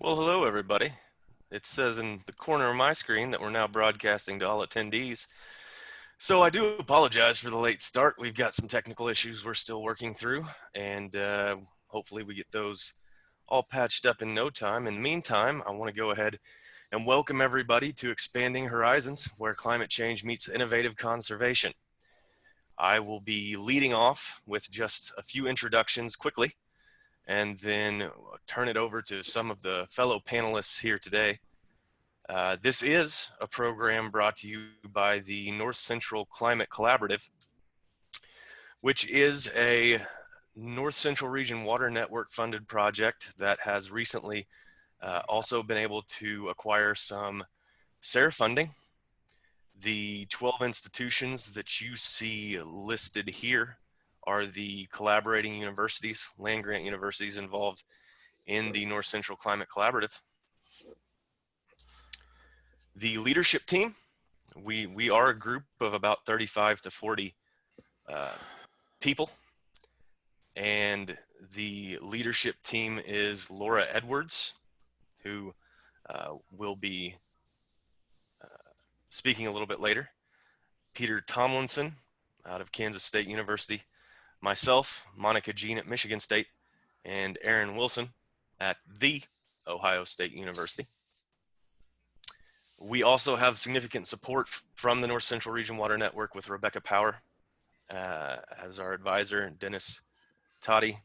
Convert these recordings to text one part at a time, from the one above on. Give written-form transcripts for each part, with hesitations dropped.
Well, hello everybody. It says in the corner of my screen that we're now broadcasting to all attendees. So I do apologize for the late start. We've got some technical issues we're still working through, and hopefully we get those all patched up in no time. In the meantime, I want to go ahead and welcome everybody to Expanding Horizons, where climate change meets innovative conservation. I will be leading off with just a few introductions quickly, and then turn it over to some of the fellow panelists here today. This is a program brought to you by the North Central Climate Collaborative, which is a North Central Region Water Network funded project that has recently also been able to acquire some SARE funding. The 12 institutions that you see listed here are the collaborating universities, land grant universities involved in the North Central Climate Collaborative. The leadership team, we are a group of about 35 to 40 people, and the leadership team is Laura Edwards, who will be speaking a little bit later, Peter Tomlinson out of Kansas State University, myself, Monica Jean at Michigan State, and Aaron Wilson at the Ohio State University. We also have significant support from the North Central Region Water Network with Rebecca Power as our advisor, Dennis Toddy,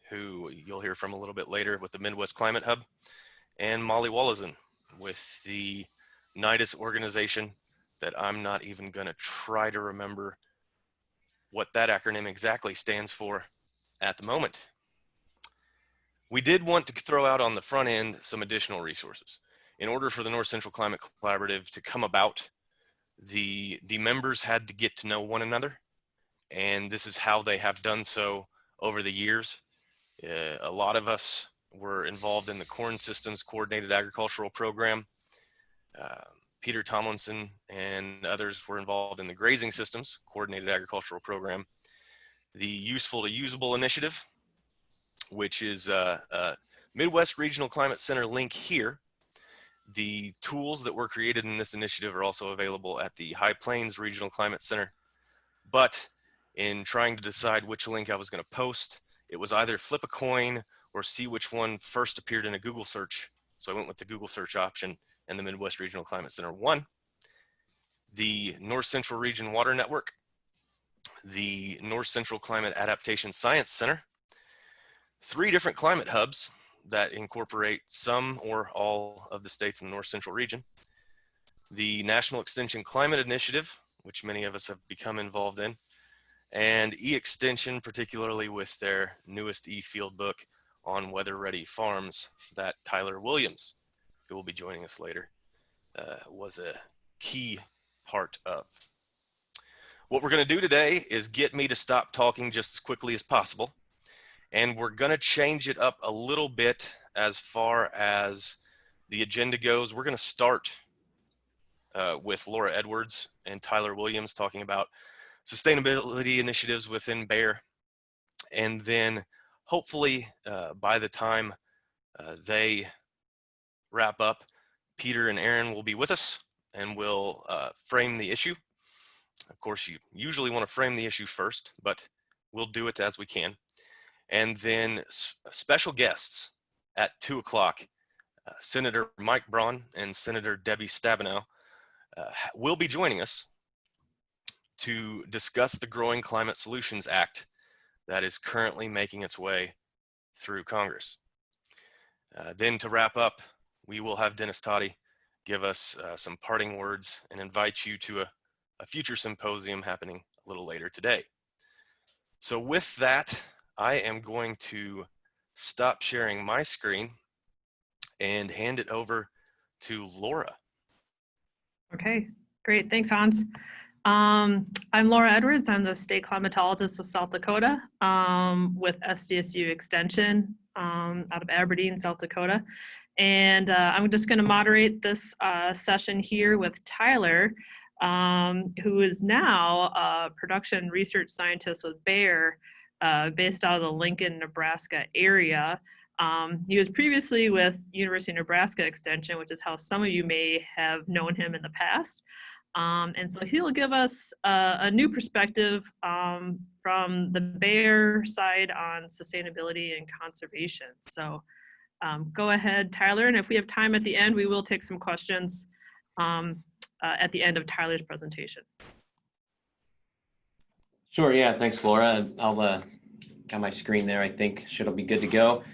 who you'll hear from a little bit later with the Midwest Climate Hub, and Molly Wallison with the NIDIS organization that I'm not even going to try to remember what that acronym exactly stands for at the moment. We did want to throw out on the front end some additional resources. In order for the North Central Climate Collaborative to come about, the members had to get to know one another, and this is how they have done so over the years. A lot of us were involved in the Corn Systems Coordinated Agricultural Program. Peter Tomlinson and others were involved in the Grazing Systems Coordinated Agricultural Program. The Useful to Usable Initiative, which is a Midwest Regional Climate Center link here. The tools that were created in this initiative are also available at the High Plains Regional Climate Center. But in trying to decide which link I was going to post, it was either flip a coin or see which one first appeared in a Google search. So I went with the Google search option, and the Midwest Regional Climate Center won. The North Central Region Water Network, the North Central Climate Adaptation Science Center, 3 different climate hubs that incorporate some or all of the states in the North Central region, the National Extension Climate Initiative, which many of us have become involved in, and E-Extension, particularly with their newest e-field book on weather-ready farms that Tyler Williams, who will be joining us later, was a key part of. What we're going to do today is get me to stop talking just as quickly as possible, and we're going to change it up a little bit as far as the agenda goes. We're going to start with Laura Edwards and Tyler Williams talking about sustainability initiatives within Bayer, and then hopefully by the time they wrap up, Peter and Aaron will be with us and will frame the issue. Of course, you usually want to frame the issue first, but we'll do it as we can. And then special guests at 2 o'clock, Senator Mike Braun and Senator Debbie Stabenow will be joining us to discuss the Growing Climate Solutions Act that is currently making its way through Congress. Then to wrap up, we will have Dennis Toddy give us some parting words and invite you to a future symposium happening a little later today. So with that, I am going to stop sharing my screen and hand it over to Laura. Okay, great. Thanks, Hans. I'm Laura Edwards. I'm the state climatologist of South Dakota with SDSU Extension out of Aberdeen, South Dakota. And I'm just going to moderate this session here with Tyler, who is now a production research scientist with Bayer based out of the Lincoln, Nebraska area. He was previously with University of Nebraska Extension, which is how some of you may have known him in the past. And so he'll give us a new perspective from the Bayer side on sustainability and conservation. So go ahead, Tyler, and if we have time at the end, we will take some questions at the end of Tyler's presentation. Sure, yeah, thanks, Laura. I'll got my screen there, I think should be good to go.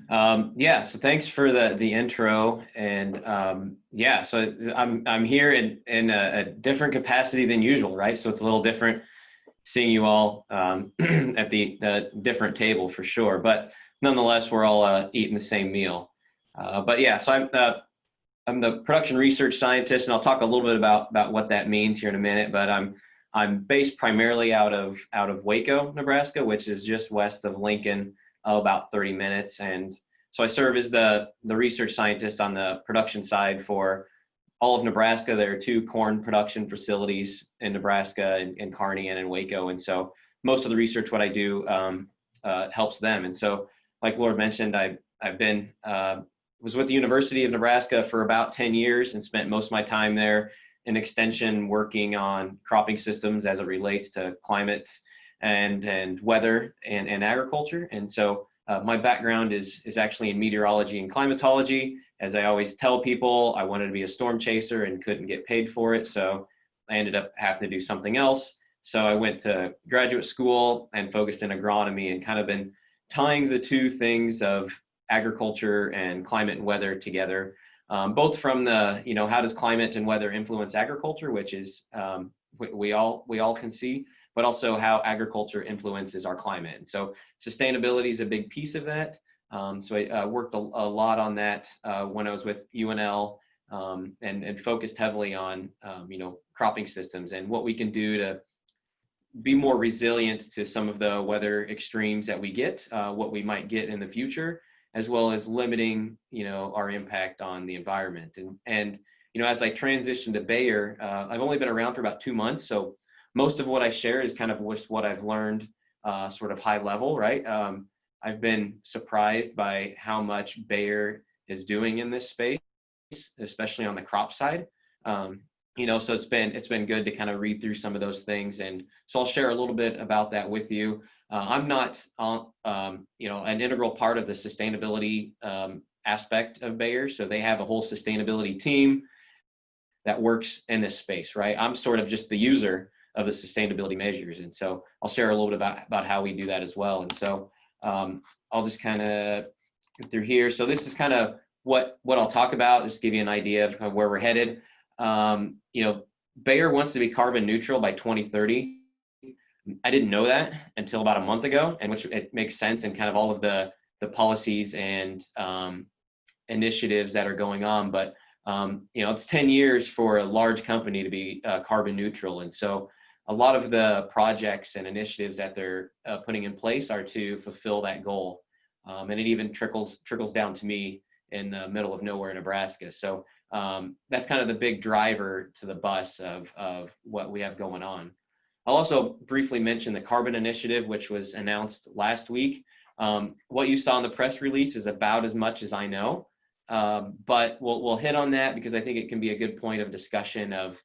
Yeah, so thanks for the intro, and yeah, so I'm here in a different capacity than usual, right? So it's a little different seeing you all at the different table for sure, but nonetheless, we're all eating the same meal. But yeah, so I'm the production research scientist, and I'll talk a little bit about what that means here in a minute. But I'm based primarily out of Waco, Nebraska, which is just west of Lincoln, about 30 minutes. And so I serve as the research scientist on the production side for all of Nebraska. There are 2 corn production facilities in Nebraska, in Kearney and in Waco. And so most of the research, what I do, helps them. And so, like Laura mentioned, I've been was with the University of Nebraska for about 10 years and spent most of my time there in extension working on cropping systems as it relates to climate and weather and agriculture. And so my background is actually in meteorology and climatology. As I always tell people, I wanted to be a storm chaser and couldn't get paid for it. So I ended up having to do something else. So I went to graduate school and focused in agronomy and kind of been tying the 2 things of agriculture and climate and weather together, both from the, how does climate and weather influence agriculture, which is we all can see, but also how agriculture influences our climate. And so sustainability is a big piece of that. So I worked a lot on that when I was with UNL, and focused heavily on cropping systems and what we can do to be more resilient to some of the weather extremes that we get, what we might get in the future, as well as limiting, our impact on the environment. And as I transitioned to Bayer, I've only been around for about 2 months, so most of what I share is kind of what I've learned, sort of high level, right? I've been surprised by how much Bayer is doing in this space, especially on the crop side. So it's been good to kind of read through some of those things, and so I'll share a little bit about that with you. I'm not, an integral part of the sustainability aspect of Bayer, so they have a whole sustainability team that works in this space, right? I'm sort of just the user of the sustainability measures, and so I'll share a little bit about how we do that as well. And so I'll just kind of go through here. So this is kind of what I'll talk about, just to give you an idea of where we're headed. Bayer wants to be carbon neutral by 2030. I didn't know that until about a month ago, and which it makes sense in kind of all of the policies and initiatives that are going on. But it's 10 years for a large company to be carbon neutral, and so a lot of the projects and initiatives that they're putting in place are to fulfill that goal. And it even trickles down to me in the middle of nowhere, Nebraska. So that's kind of the big driver to the bus of what we have going on. I'll also briefly mention the carbon initiative, which was announced last week. What you saw in the press release is about as much as I know, but we'll hit on that because I think it can be a good point of discussion of,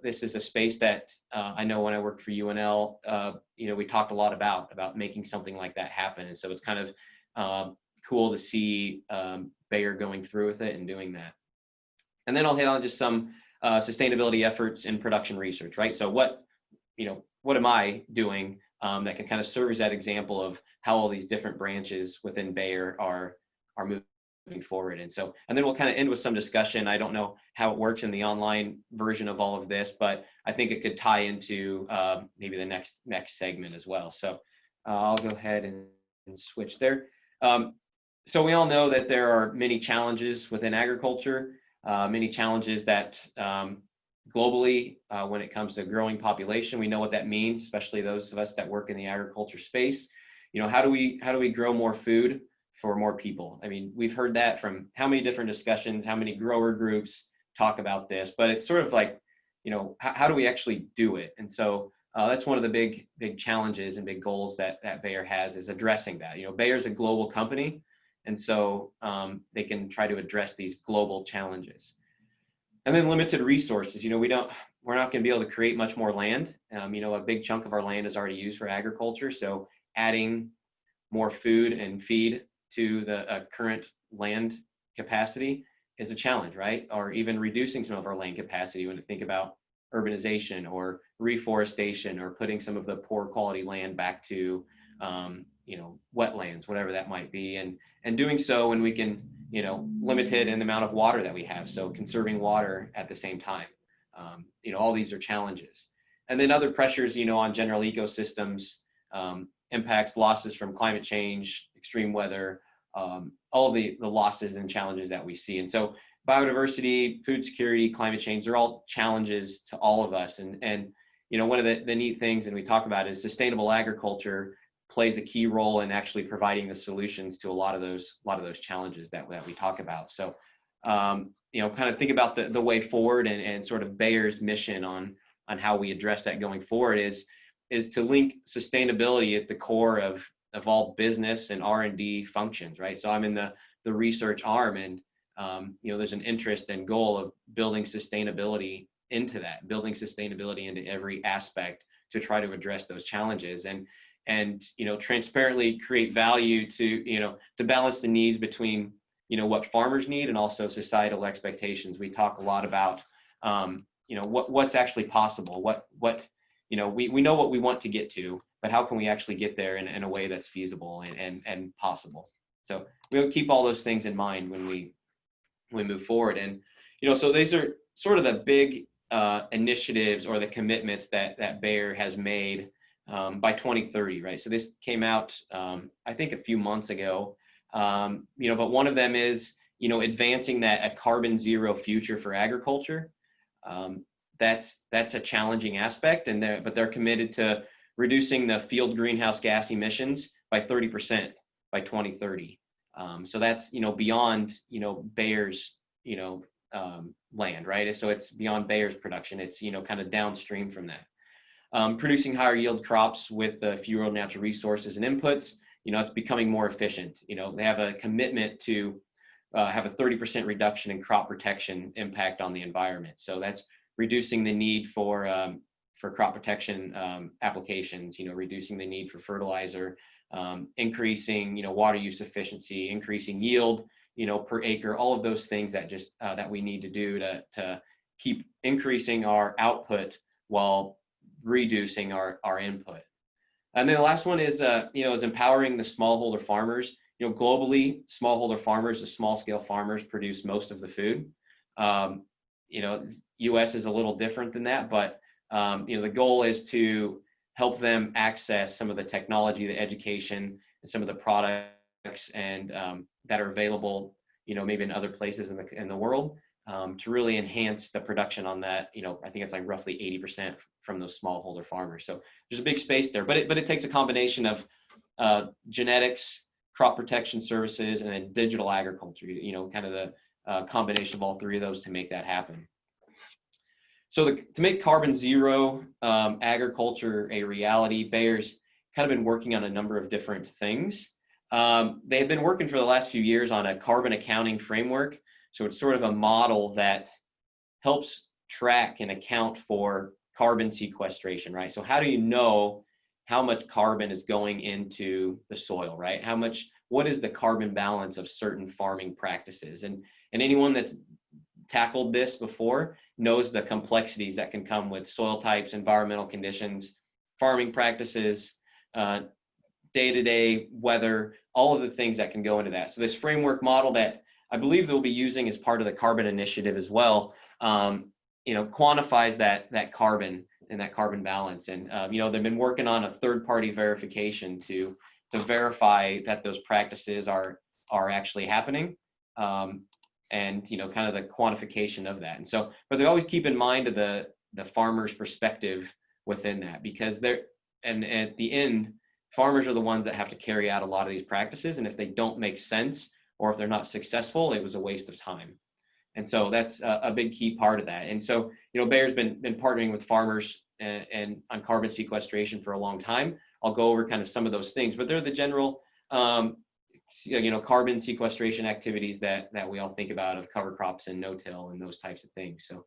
this is a space that I know when I worked for UNL, we talked a lot about making something like that happen. And so it's kind of cool to see Bayer going through with it and doing that. And then I'll hit on just some sustainability efforts in production research, right? So what am I doing that can kind of serve as that example of how all these different branches within Bayer are moving forward. And then we'll kind of end with some discussion. I don't know how it works in the online version of all of this, but I think it could tie into maybe the next segment as well. So I'll go ahead and switch there. So we all know that there are many challenges within agriculture, many challenges that globally, when it comes to growing population. We know what that means, especially those of us that work in the agriculture space. How do we grow more food for more people? I mean, we've heard that from how many different discussions, how many grower groups talk about this, but it's sort of like, how do we actually do it? And so that's one of the big challenges and big goals that Bayer has, is addressing that. Bayer's a global company, And so they can try to address these global challenges. And then limited resources. We're not going to be able to create much more land. A big chunk of our land is already used for agriculture. So adding more food and feed to the current land capacity is a challenge, right? Or even reducing some of our land capacity when you think about urbanization or reforestation or putting some of the poor quality land back to, wetlands, whatever that might be. And doing so when we can, limit it in the amount of water that we have. So conserving water at the same time. All these are challenges. And then other pressures, on general ecosystems, impacts, losses from climate change, extreme weather, all the losses and challenges that we see. And so biodiversity, food security, climate change, they're all challenges to all of us. And one of the neat things, and we talk about, is sustainable agriculture plays a key role in actually providing the solutions to a lot of those challenges that we talk about. So, kind of think about the way forward and sort of Bayer's mission on how we address that going forward is to link sustainability at the core of all business and R&D functions, right? So I'm in the research arm, and there's an interest and goal of building sustainability into every aspect to try to address those challenges and transparently create value to balance the needs between what farmers need and also societal expectations. We talk a lot about what's actually possible, what we know what we want to get to, but how can we actually get there in a way that's feasible and possible. So we'll keep all those things in mind when we move forward. And so these are sort of the big initiatives or the commitments that Bayer has made by 2030, right? So this came out I think a few months ago, but one of them is advancing a carbon zero future for agriculture. That's a challenging aspect, but they're committed to reducing the field greenhouse gas emissions by 30% by 2030. So that's beyond Bayer's land, right? So it's beyond Bayer's production. It's kind of downstream from that. Producing higher yield crops with fewer natural resources and inputs. It's becoming more efficient. They have a commitment to have a 30% reduction in crop protection impact on the environment. So that's reducing the need for crop protection applications, reducing the need for fertilizer, increasing, water use efficiency, increasing yield, per acre, all of those things that we need to do to keep increasing our output while reducing our input. And then the last one is empowering the smallholder farmers. Globally, smallholder farmers, the small scale farmers, produce most of the food. U.S. is a little different than that, but the goal is to help them access some of the technology, the education, and some of the products and that are available, maybe in other places in the world, to really enhance the production on that. I think it's like roughly 80% from those smallholder farmers. So there's a big space there, but it takes a combination of genetics, crop protection services, and then digital agriculture. Kind of the combination of all three of those to make that happen. So to make carbon zero agriculture a reality, Bayer's kind of been working on a number of different things. They have been working for the last few years on a carbon accounting framework. So it's sort of a model that helps track and account for carbon sequestration, right? So how do you know how much carbon is going into the soil, right? What is the carbon balance of certain farming practices? And anyone that's tackled this before knows the complexities that can come with soil types, environmental conditions, farming practices, day-to-day weather, all of the things that can go into that. So this framework model that I believe they'll be using as part of the carbon initiative as well, quantifies that carbon and that carbon balance. And they've been working on a third-party verification to verify that those practices are actually happening. And kind of the quantification of that. And so, but they always keep in mind the farmer's perspective within that, because and at the end, farmers are the ones that have to carry out a lot of these practices. And if they don't make sense, or if they're not successful, it was a waste of time. And so that's a big key part of that. And so, Bayer's been partnering with farmers and on carbon sequestration for a long time. I'll go over kind of some of those things, but they're the general carbon sequestration activities that we all think about, of cover crops and no-till and those types of things. So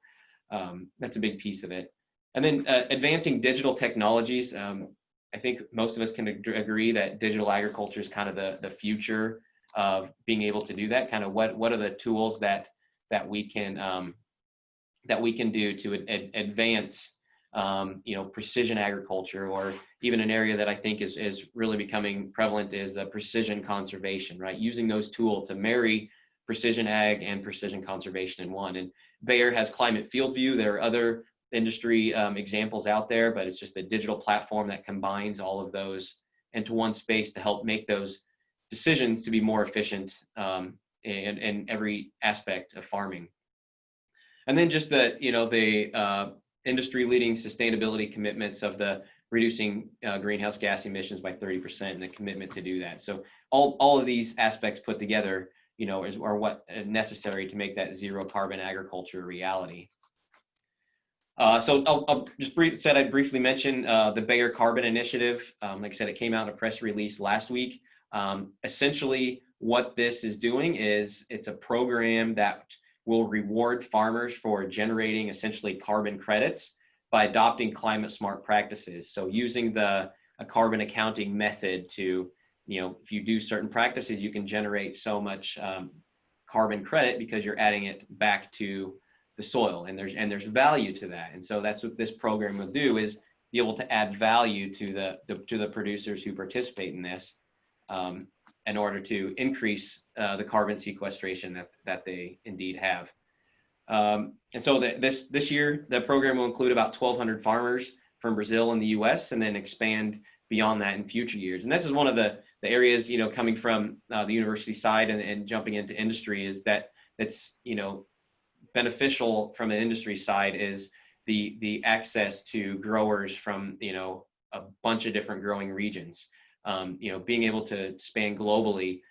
that's a big piece of it. And then advancing digital technologies. I think most of us can agree that digital agriculture is kind of the future of being able to do that. Kind of what are the tools that we can do to advance precision agriculture, or even an area that I think is really becoming prevalent is precision conservation, right? Using those tools to marry precision ag and precision conservation in one. And Bayer has Climate Field View. There are other industry examples out there, but it's just a digital platform that combines all of those into one space to help make those decisions to be more efficient in every aspect of farming. And then just the industry leading sustainability commitments of the reducing greenhouse gas emissions by 30% and the commitment to do that. So all of these aspects put together, are what necessary to make that zero carbon agriculture a reality. So I'll just I'd briefly mention the Bayer Carbon Initiative. Like I said, it came out in a press release last week. Essentially, what this is doing is it's a program that will reward farmers for generating essentially carbon credits by adopting climate smart practices. So using a carbon accounting method to, if you do certain practices, you can generate so much carbon credit because you're adding it back to the soil, and there's value to that. And so that's what this program will do, is be able to add value to the producers who participate in this in order to increase the carbon sequestration that they indeed have. And so this year, the program will include about 1,200 farmers from Brazil and the US, and then expand beyond that in future years. And this is one of the areas, coming from the university side and jumping into industry, is that it's, beneficial from an industry side is the access to growers from, a bunch of different growing regions. Being able to span globally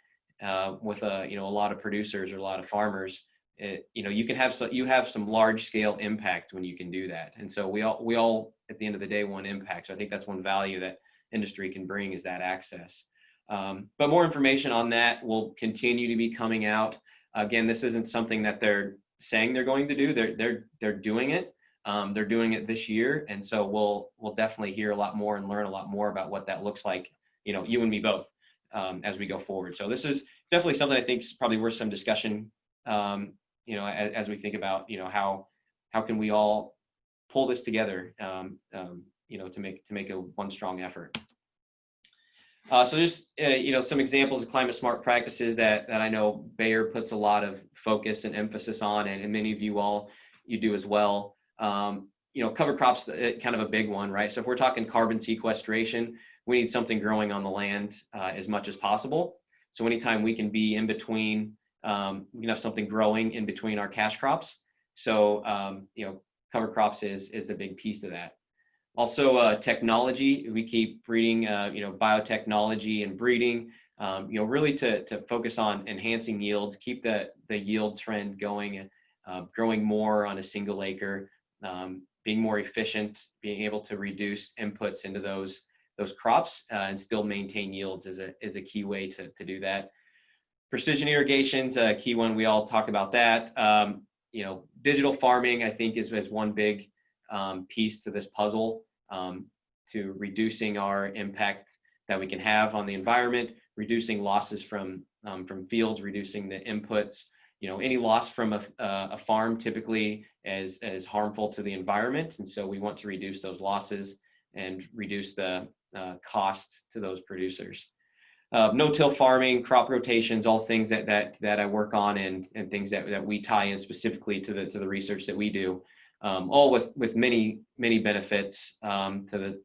with a lot of producers or a lot of farmers, you have some large scale impact when you can do that. And so we all at the end of the day want impact. So I think that's one value that industry can bring, is that access. But more information on that will continue to be coming out. Again, this isn't something that they're saying they're going to do. They're doing it. They're doing it this year, and so we'll definitely hear a lot more and learn a lot more about what that looks like. You and me both, as we go forward. So this is definitely something I think is probably worth some discussion. As we think about how can we all pull this together, to make a one strong effort. So just some examples of climate smart practices that I know Bayer puts a lot of focus and emphasis on, and many of you do as well. Cover crops, kind of a big one, right? So if we're talking carbon sequestration, we need something growing on the land as much as possible. So anytime we can be in between, we can have something growing in between our cash crops. So cover crops is a big piece of that. Also, technology, we keep breeding, biotechnology and breeding, really to focus on enhancing yields, keep the yield trend going, growing more on a single acre, being more efficient, being able to reduce inputs into those crops and still maintain yields is a key way to do that. Precision irrigation's a key one. We all talk about that. Digital farming, I think, is one big piece to this puzzle, to reducing our impact that we can have on the environment, reducing losses from fields, reducing the inputs. Any loss from a farm typically is harmful to the environment, and so we want to reduce those losses and reduce the costs to those producers. No-till farming, crop rotations, all things that I work on, and things that we tie in specifically to the research that we do, all with many benefits to the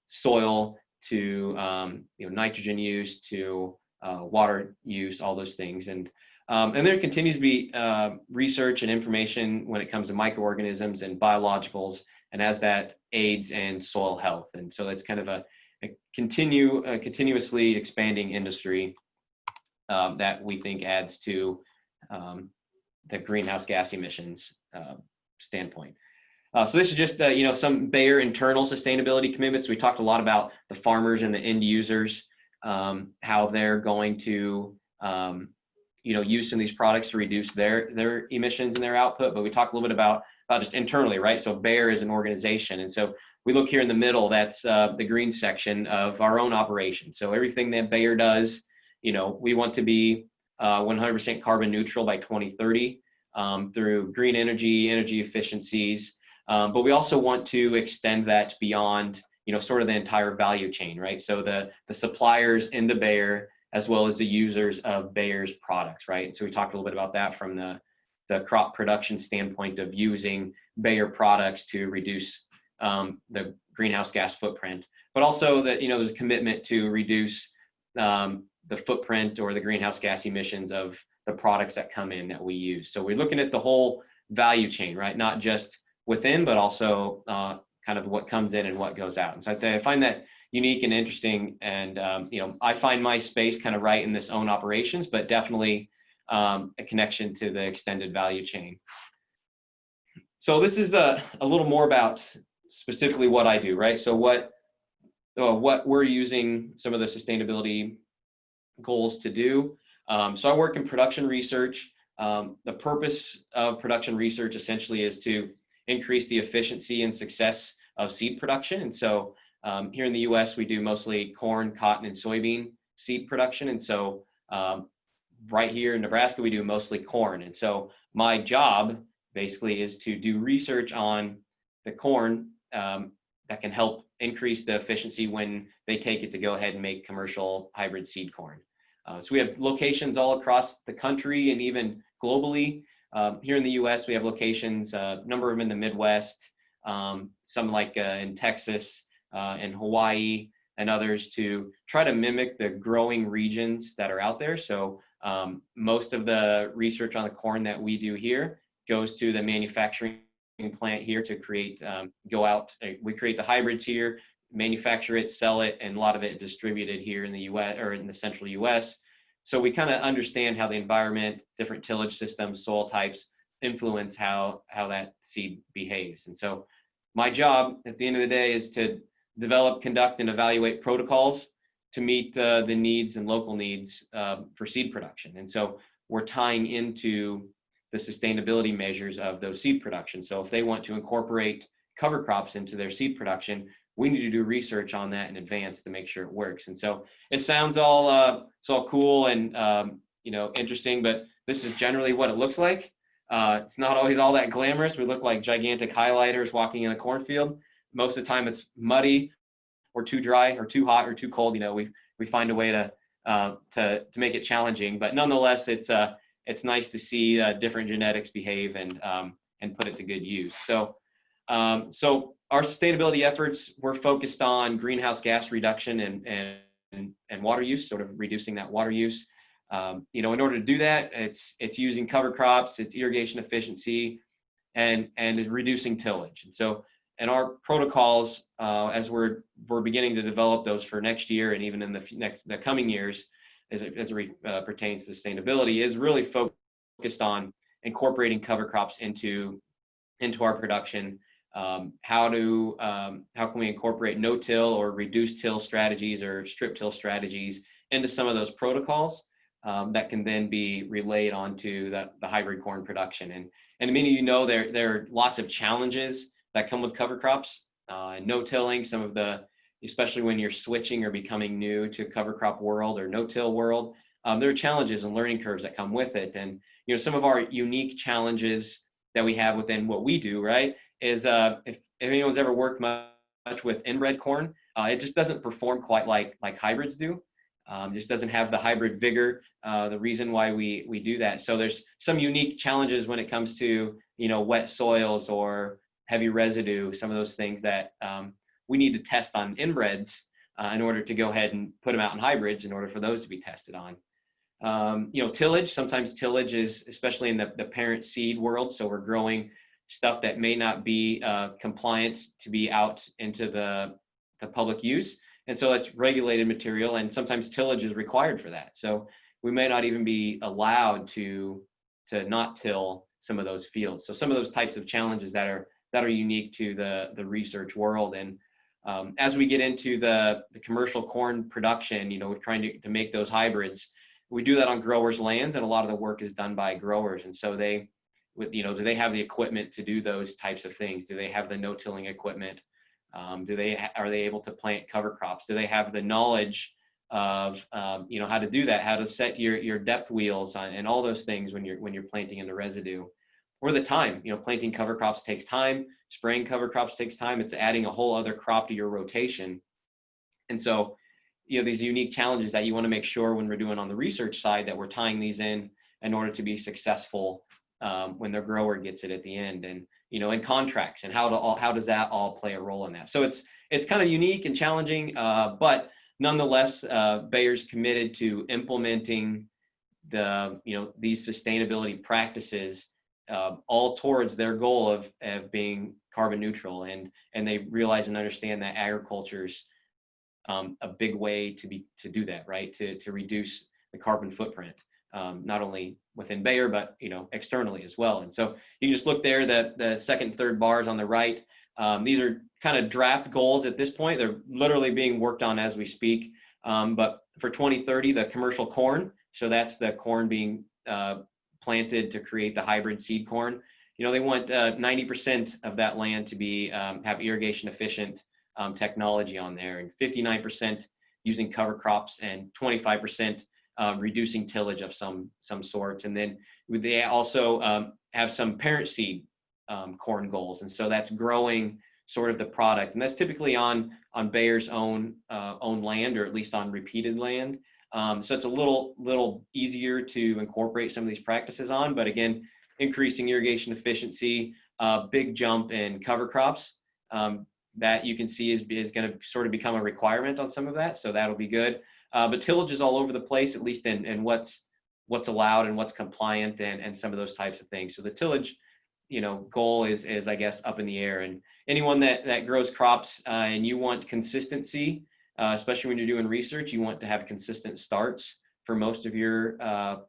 soil, to nitrogen use, to water use, all those things. And there continues to be research and information when it comes to microorganisms and biologicals, and as that aids in soil health. And so it's kind of a continuously expanding industry that we think adds to the greenhouse gas emissions standpoint. So this is just some Bayer internal sustainability commitments. We talked a lot about the farmers and the end users, how they're going to use some of these products to reduce their emissions and their output. But we talk a little bit about just internally, right? So Bayer is an organization. And so we look here in the middle, that's the green section of our own operation. So everything that Bayer does, we want to be 100% carbon neutral by 2030 through green energy efficiencies. But we also want to extend that beyond, sort of the entire value chain, right? So the suppliers into Bayer, as well as the users of Bayer's products, right? So we talked a little bit about that from the crop production standpoint of using Bayer products to reduce the greenhouse gas footprint, but also that, there's a commitment to reduce the footprint or the greenhouse gas emissions of the products that come in that we use. So we're looking at the whole value chain, right? Not just within, but also kind of what comes in and what goes out. And so I find that unique and interesting. And, I find my space kind of right in this own operations, but definitely a connection to the extended value chain. So this is a little more about specifically what I do, right? So what we're using some of the sustainability goals to do. So I work in production research. The purpose of production research essentially is to increase the efficiency and success of seed production. And so here in the US, we do mostly corn, cotton, and soybean seed production. And so right here in Nebraska, we do mostly corn. And so my job basically is to do research on the corn that can help increase the efficiency when they take it to go ahead and make commercial hybrid seed corn. So we have locations all across the country and even globally. Here in the US, we have locations, a number of them in the Midwest, some like in Texas and Hawaii and others, to try to mimic the growing regions that are out there. So most of the research on the corn that we do here goes to the manufacturing plant here to create, we create the hybrids here, manufacture it, sell it, and a lot of it distributed here in the US or in the central US. So we kind of understand how the environment, different tillage systems, soil types influence how that seed behaves. And so my job at the end of the day is to develop, conduct, and evaluate protocols to meet the needs and local needs for seed production. And so we're tying into the sustainability measures of those seed production. So if they want to incorporate cover crops into their seed production, we need to do research on that in advance to make sure it works. And so it sounds all cool and interesting, but this is generally what it looks like. It's not always all that glamorous. We look like gigantic highlighters walking in a cornfield. Most of the time it's muddy or too dry or too hot or too cold. We find a way to make it challenging, but nonetheless, it's nice to see different genetics behave and put it to good use. So our sustainability efforts, we're focused on greenhouse gas reduction and water use, sort of reducing that water use. In order to do that, it's using cover crops, it's irrigation efficiency, and reducing tillage. And so, and our protocols, as we're beginning to develop those for next year and even in the coming years, as it pertains to sustainability, is really focused on incorporating cover crops into our production. How can we incorporate no-till or reduced-till strategies or strip-till strategies into some of those protocols that can then be relayed onto the hybrid corn production. And many of there are lots of challenges that come with cover crops. No-tilling, especially when you're switching or becoming new to cover crop world or no-till world, there are challenges and learning curves that come with it. And some of our unique challenges that we have within what we do, right, is if anyone's ever worked much with inbred corn, it just doesn't perform quite like hybrids do. Just doesn't have the hybrid vigor, the reason why we do that. So there's some unique challenges when it comes to wet soils or heavy residue, some of those things that we need to test on inbreds in order to go ahead and put them out in hybrids in order for those to be tested on. Tillage, sometimes tillage is, especially in the parent seed world, so we're growing stuff that may not be compliant to be out into the public use. And so it's regulated material, and sometimes tillage is required for that. So we may not even be allowed to not till some of those fields. So some of those types of challenges that are unique to the research world. And as we get into the commercial corn production, we're trying to make those hybrids. we do that on growers' lands, and a lot of the work is done by growers. And so they, do they have the equipment to do those types of things? Do they have the no-tilling equipment? Are they able to plant cover crops? Do they have the knowledge of how to do that, how to set your depth wheels on, and all those things when you're planting in the residue? Or the time, planting cover crops takes time, spraying cover crops takes time. It's adding a whole other crop to your rotation. And so, these unique challenges that you want to make sure when we're doing on the research side that we're tying these in order to be successful when the grower gets it at the end, and in contracts, and how does that all play a role in that? So it's kind of unique and challenging, but nonetheless, Bayer's committed to implementing these sustainability practices all towards their goal of being carbon neutral, and they realize and understand that agriculture's a big way to do that, right? To reduce the carbon footprint, not only within Bayer, but externally as well. And so you can just look there, the second and third bars on the right. These are kind of draft goals at this point. They're literally being worked on as we speak. But for 2030, the commercial corn, so that's the corn being planted to create the hybrid seed corn. They want 90% of that land to be have irrigation efficient technology on there, and 59% using cover crops, and 25% reducing tillage of some sort. And then they also have some parent seed corn goals, and so that's growing sort of the product, and that's typically on Bayer's own land, or at least on repeated land. So it's a little easier to incorporate some of these practices on, but again, increasing irrigation efficiency, big jump in cover crops that you can see is going to sort of become a requirement on some of that, so that'll be good. But tillage is all over the place, at least in what's allowed and what's compliant, and some of those types of things. So the tillage goal is I guess up in the air, and anyone that grows crops and you want consistency, especially when you're doing research, you want to have consistent starts for most of your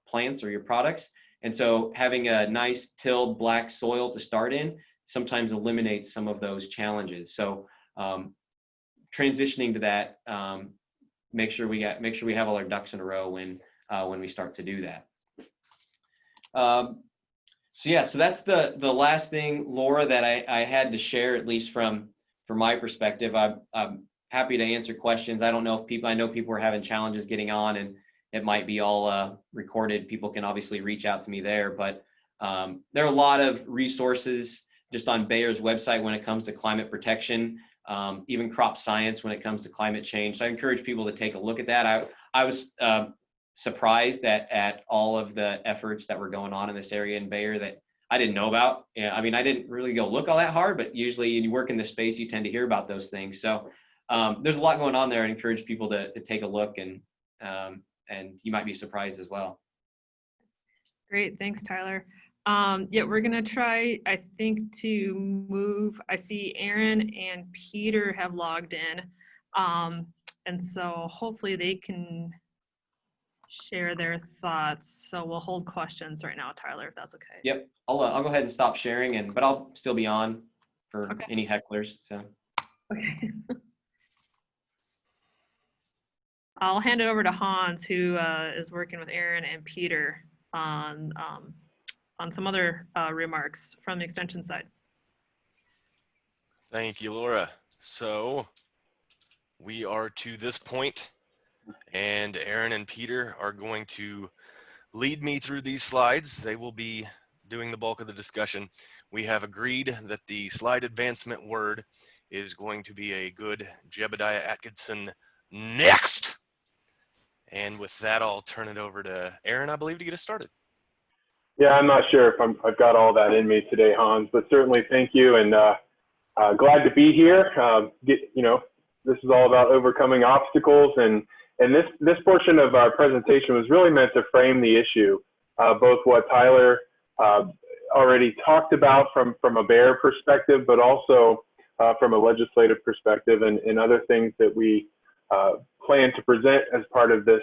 plants or your products. And so having a nice tilled black soil to start in sometimes eliminates some of those challenges. So transitioning to that, make sure we have all our ducks in a row when we start to do that. So that's the last thing, Laura, that I had to share, at least from my perspective. I'm happy to answer questions. I know people are having challenges getting on, and it might be all recorded. People can obviously reach out to me there, but there are a lot of resources just on Bayer's website when it comes to climate protection, even crop science when it comes to climate change. So I encourage people to take a look at that. I was surprised at all of the efforts that were going on in this area in Bayer that I didn't know about. I mean, I didn't really go look all that hard, but usually when you work in this space, you tend to hear about those things. So there's a lot going on there. I encourage people to take a look, and you might be surprised as well. Great, thanks, Tyler. Yeah, we're gonna try, I think, to move. I see Aaron and Peter have logged in, and so hopefully they can share their thoughts. So we'll hold questions right now, Tyler, if that's okay. Yep, I'll go ahead and stop sharing, but I'll still be on for any hecklers. So. Okay. I'll hand it over to Hans, who is working with Aaron and Peter on some other remarks from the extension side. Thank you, Laura. So we are to this point, and Aaron and Peter are going to lead me through these slides. They will be doing the bulk of the discussion. We have agreed that the slide advancement word is going to be a good Jebediah Atkinson next. And with that, I'll turn it over to Aaron, I believe, to get us started. Yeah, I'm not sure if I've got all that in me today, Hans, but certainly thank you, and glad to be here. This is all about overcoming obstacles, and this portion of our presentation was really meant to frame the issue, both what Tyler already talked about from a Bayer perspective, but also from a legislative perspective, and other things that we plan to present as part of this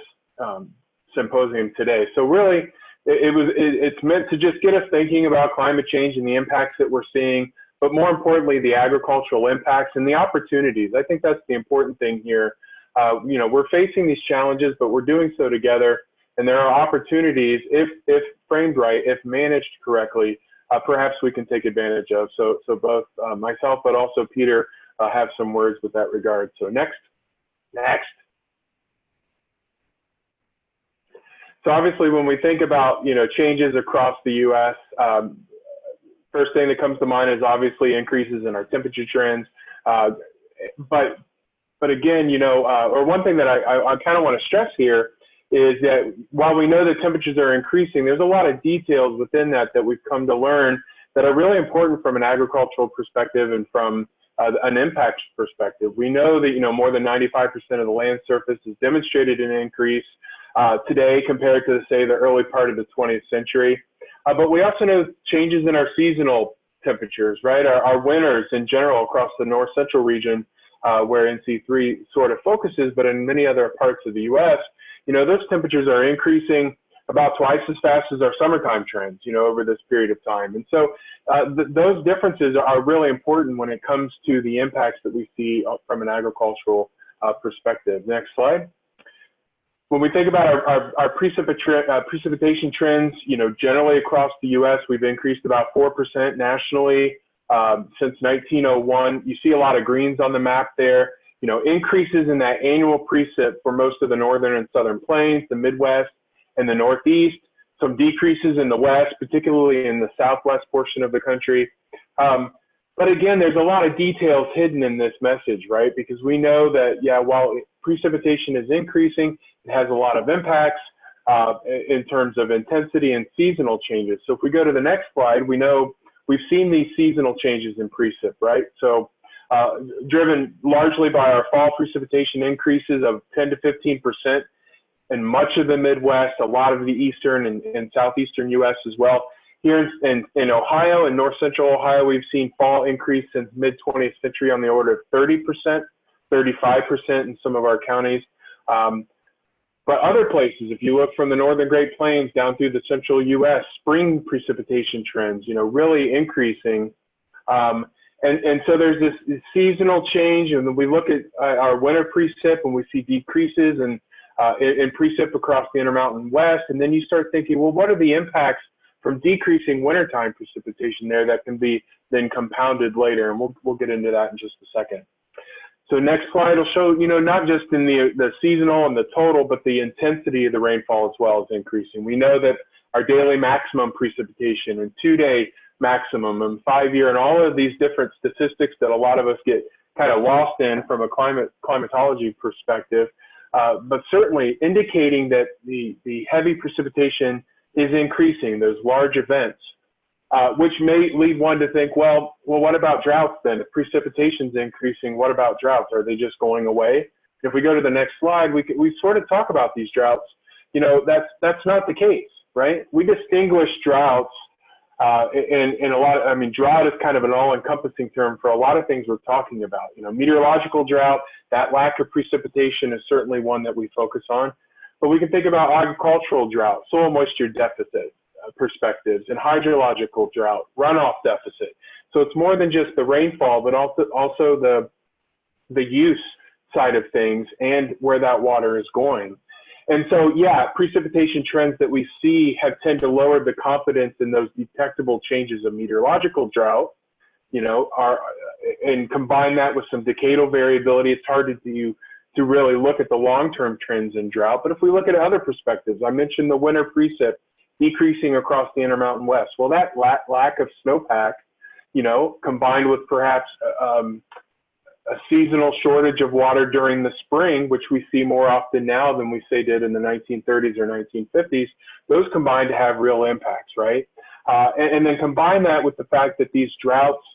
symposium today. So really, it's meant to just get us thinking about climate change and the impacts that we're seeing, but more importantly, the agricultural impacts and the opportunities. I think that's the important thing here. We're facing these challenges, but we're doing so together. And there are opportunities, if framed right, if managed correctly, perhaps we can take advantage of. So both myself, but also Peter have some words with that regard. So next. So obviously, when we think about changes across the U.S., first thing that comes to mind is obviously increases in our temperature trends. But again, or one thing that I kind of want to stress here is that while we know that temperatures are increasing, there's a lot of details within that we've come to learn that are really important from an agricultural perspective and from an impact perspective. We know that more than 95% of the land surface has demonstrated an increase today compared to, say, the early part of the 20th century. But we also know changes in our seasonal temperatures, right? Our winters in general across the north central region, where NC3 sort of focuses, but in many other parts of the U.S., those temperatures are increasing about twice as fast as our summertime trends, over this period of time. And so those differences are really important when it comes to the impacts that we see from an agricultural perspective. Next slide. When we think about our precipitation trends, generally across the U.S., we've increased about 4% nationally since 1901. You see a lot of greens on the map there. Increases in that annual precip for most of the northern and southern plains, the Midwest, and the Northeast. Some decreases in the West, particularly in the Southwest portion of the country. But again, there's a lot of details hidden in this message, right? Because we know that, while precipitation is increasing, it has a lot of impacts in terms of intensity and seasonal changes. So if we go to the next slide, we know we've seen these seasonal changes in precip, right? So driven largely by our fall precipitation increases of 10 to 15% in much of the Midwest, a lot of the eastern and southeastern U.S. as well. Here in Ohio and north central Ohio, we've seen fall increase since mid-20th century on the order of 30%, 35% in some of our counties. But other places, if you look from the northern Great Plains down through the central U.S., spring precipitation trends, really increasing. And so there's this seasonal change, and then we look at our winter precip and we see decreases in precip across the Intermountain West, and then you start thinking, well, what are the impacts from decreasing wintertime precipitation there that can be then compounded later? And we'll get into that in just a second. So next slide will show, not just in the seasonal and the total, but the intensity of the rainfall as well is increasing. We know that our daily maximum precipitation and 2-day maximum and 5-year and all of these different statistics that a lot of us get kind of lost in from a climatology perspective, but certainly indicating that the heavy precipitation is increasing, those large events, which may lead one to think, well, what about droughts then? If precipitation's increasing, what about droughts? Are they just going away? If we go to the next slide, we sort of talk about these droughts. That's not the case, right? We distinguish droughts in a lot of, drought is kind of an all-encompassing term for a lot of things we're talking about. Meteorological drought, that lack of precipitation is certainly one that we focus on. But we can think about agricultural drought, soil moisture deficit perspectives, and hydrological drought, runoff deficit. So it's more than just the rainfall, but also the use side of things and where that water is going. And so, precipitation trends that we see have tend to lower the confidence in those detectable changes of meteorological drought, and combine that with some decadal variability. It's hard to really look at the long-term trends in drought. But if we look at other perspectives, I mentioned the winter precip decreasing across the Intermountain West. Well, that lack of snowpack, combined with perhaps a seasonal shortage of water during the spring, which we see more often now than we say did in the 1930s or 1950s, those combine to have real impacts, right? And then combine that with the fact that these droughts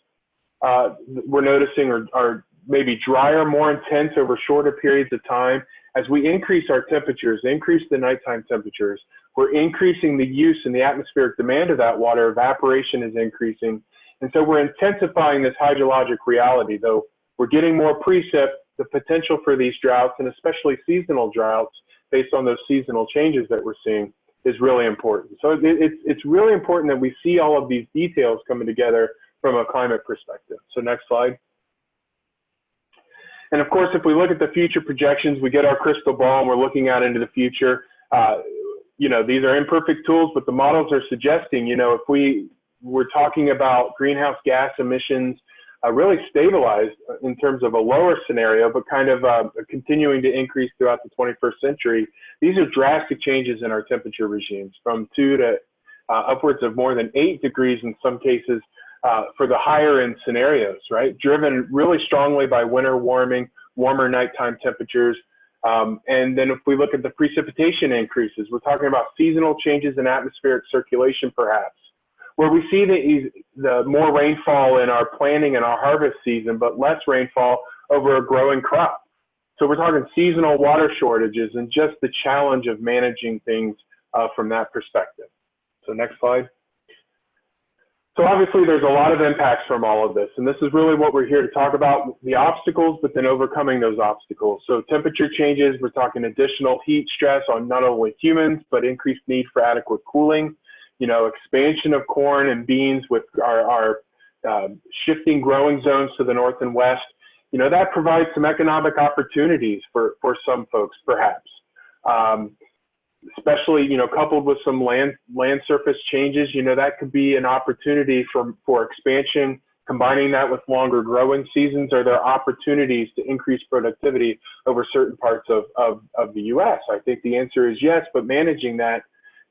we're noticing are maybe drier, more intense over shorter periods of time. As we increase our temperatures, increase the nighttime temperatures, we're increasing the use and the atmospheric demand of that water. Evaporation is increasing. And so we're intensifying this hydrologic reality, though we're getting more precip. The potential for these droughts, and especially seasonal droughts, based on those seasonal changes that we're seeing, is really important. So it's really important that we see all of these details coming together from a climate perspective. So next slide. And of course, if we look at the future projections, we get our crystal ball and we're looking out into the future. you know, these are imperfect tools, but the models are suggesting, you know, if we're talking about greenhouse gas emissions really stabilized in terms of a lower scenario, but kind of continuing to increase throughout the 21st century, these are drastic changes in our temperature regimes, from 2 to upwards of more than 8 degrees in some cases for the higher end scenarios, right? Driven really strongly by winter warming, warmer nighttime temperatures. And then if we look at the precipitation increases, we're talking about seasonal changes in atmospheric circulation perhaps, where we see the more rainfall in our planting and our harvest season, but less rainfall over a growing crop. So we're talking seasonal water shortages and just the challenge of managing things from that perspective. So next slide. So obviously there's a lot of impacts from all of this, and this is really what we're here to talk about, the obstacles, but then overcoming those obstacles. So temperature changes, we're talking additional heat stress on not only humans, but increased need for adequate cooling. You know, expansion of corn and beans with our shifting growing zones to the north and west, you know, that provides some economic opportunities for some folks, perhaps. Especially, you know, coupled with some land surface changes, you know, that could be an opportunity for expansion. Combining that with longer growing seasons, are there opportunities to increase productivity over certain parts of the U.S.? I think the answer is yes, but managing that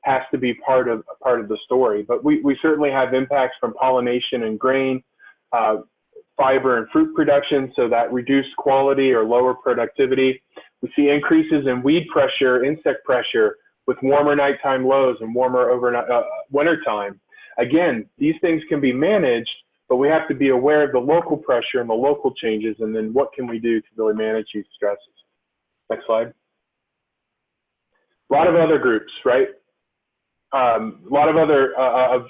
has to be part of the story. But we certainly have impacts from pollination and grain, fiber and fruit production, so that reduced quality or lower productivity. We see increases in weed pressure, insect pressure, with warmer nighttime lows and warmer overnight wintertime. Again, these things can be managed, but we have to be aware of the local pressure and the local changes, and then what can we do to really manage these stresses. Next slide. A lot of other groups, right? A lot of other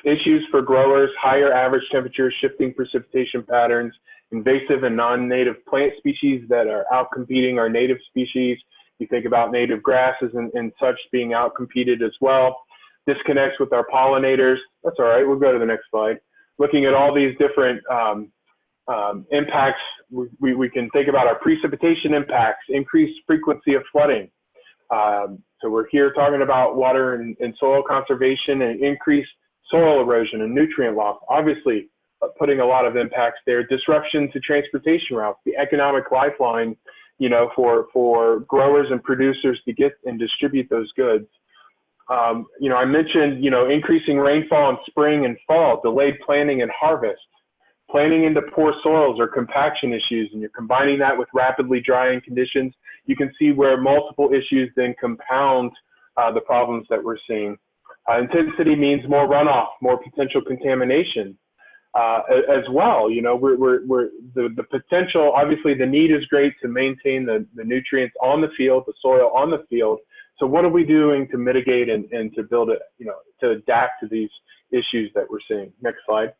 issues for growers: higher average temperatures, shifting precipitation patterns, invasive and non-native plant species that are outcompeting our native species. You think about native grasses and such being outcompeted as well. Disconnects with our pollinators. That's all right, we'll go to the next slide. Looking at all these different impacts, we can think about our precipitation impacts, increased frequency of flooding. So we're here talking about water and soil conservation and increased soil erosion and nutrient loss, obviously putting a lot of impacts there. Disruption to transportation routes, the economic lifeline, you know, for growers and producers to get and distribute those goods. You know, I mentioned, you know, increasing rainfall in spring and fall, delayed planting and harvest, planting into poor soils or compaction issues, and you're combining that with rapidly drying conditions. You can see where multiple issues then compound the problems that we're seeing. Intensity means more runoff, more potential contamination as well. You know, the potential, obviously the need is great to maintain the nutrients on the field, the soil on the field. So what are we doing to mitigate and to build it, you know, to adapt to these issues that we're seeing? Next slide.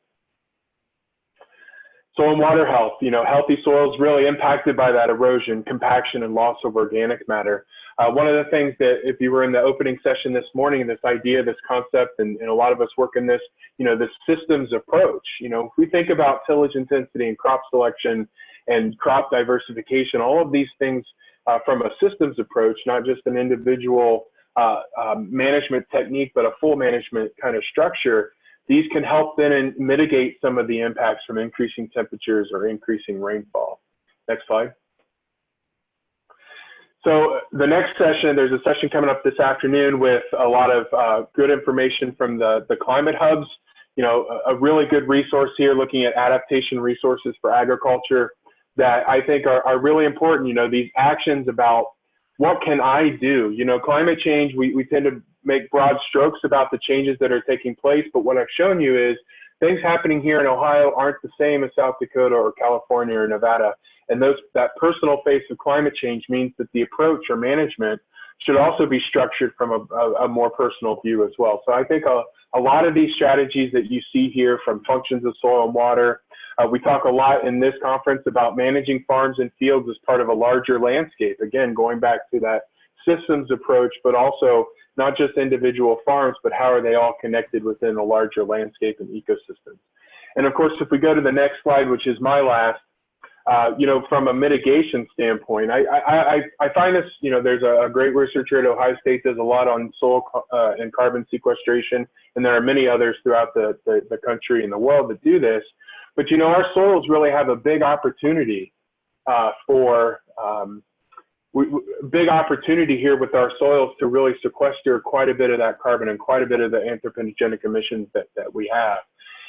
Soil and water health, you know, healthy soils really impacted by that erosion, compaction, and loss of organic matter. One of the things that, if you were in the opening session this morning, this idea, this concept, and a lot of us work in this, you know, this systems approach, you know, if we think about tillage intensity and crop selection and crop diversification, all of these things from a systems approach, not just an individual management technique, but a full management kind of structure, these can help then mitigate some of the impacts from increasing temperatures or increasing rainfall. Next slide. So the next session, there's a session coming up this afternoon with a lot of good information from the climate hubs. You know, a really good resource here looking at adaptation resources for agriculture that I think are really important. You know, these actions about what can I do? You know, climate change, we tend to make broad strokes about the changes that are taking place, but what I've shown you is things happening here in Ohio aren't the same as South Dakota or California or Nevada. And that personal face of climate change means that the approach or management should also be structured from a more personal view as well. So I think a lot of these strategies that you see here, from functions of soil and water, we talk a lot in this conference about managing farms and fields as part of a larger landscape. Again, going back to that systems approach, but also not just individual farms, but how are they all connected within a larger landscape and ecosystem. And of course, if we go to the next slide, which is my last, from a mitigation standpoint, I find this, there's a great researcher at Ohio State does a lot on soil and carbon sequestration, and there are many others throughout the country and the world that do this. But, our soils really have a big opportunity big opportunity here with our soils to really sequester quite a bit of that carbon and quite a bit of the anthropogenic emissions that we have.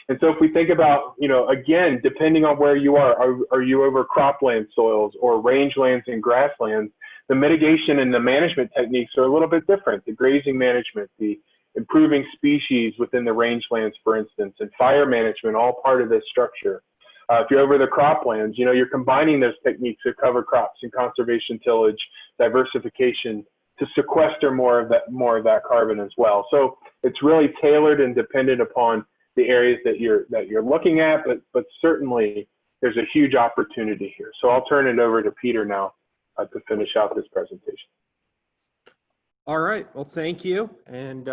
And so if we think about, again, depending on where you are you over cropland soils or rangelands and grasslands, the mitigation and the management techniques are a little bit different. The grazing management, the improving species within the rangelands, for instance, and fire management, all part of this structure. If you're over the croplands, you're combining those techniques of cover crops and conservation tillage, diversification to sequester more of that carbon as well. So it's really tailored and dependent upon the areas that you're looking at, but certainly there's a huge opportunity here. So I'll turn it over to Peter now to finish out this presentation. All right, well, thank you. And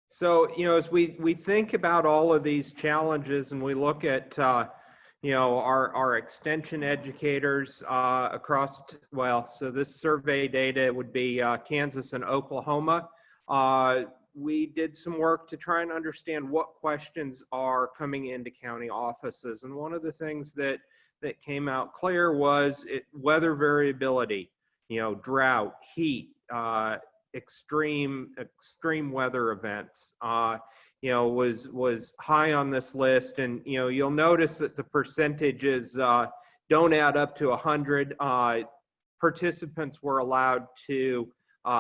so, as we think about all of these challenges and we look at, our extension educators across, so this survey data would be Kansas and Oklahoma. We did some work to try and understand what questions are coming into county offices. And one of the things that came out clear was weather variability, drought, heat, extreme weather events, was high on this list. And, you'll notice that the percentages don't add up to 100. Participants were allowed to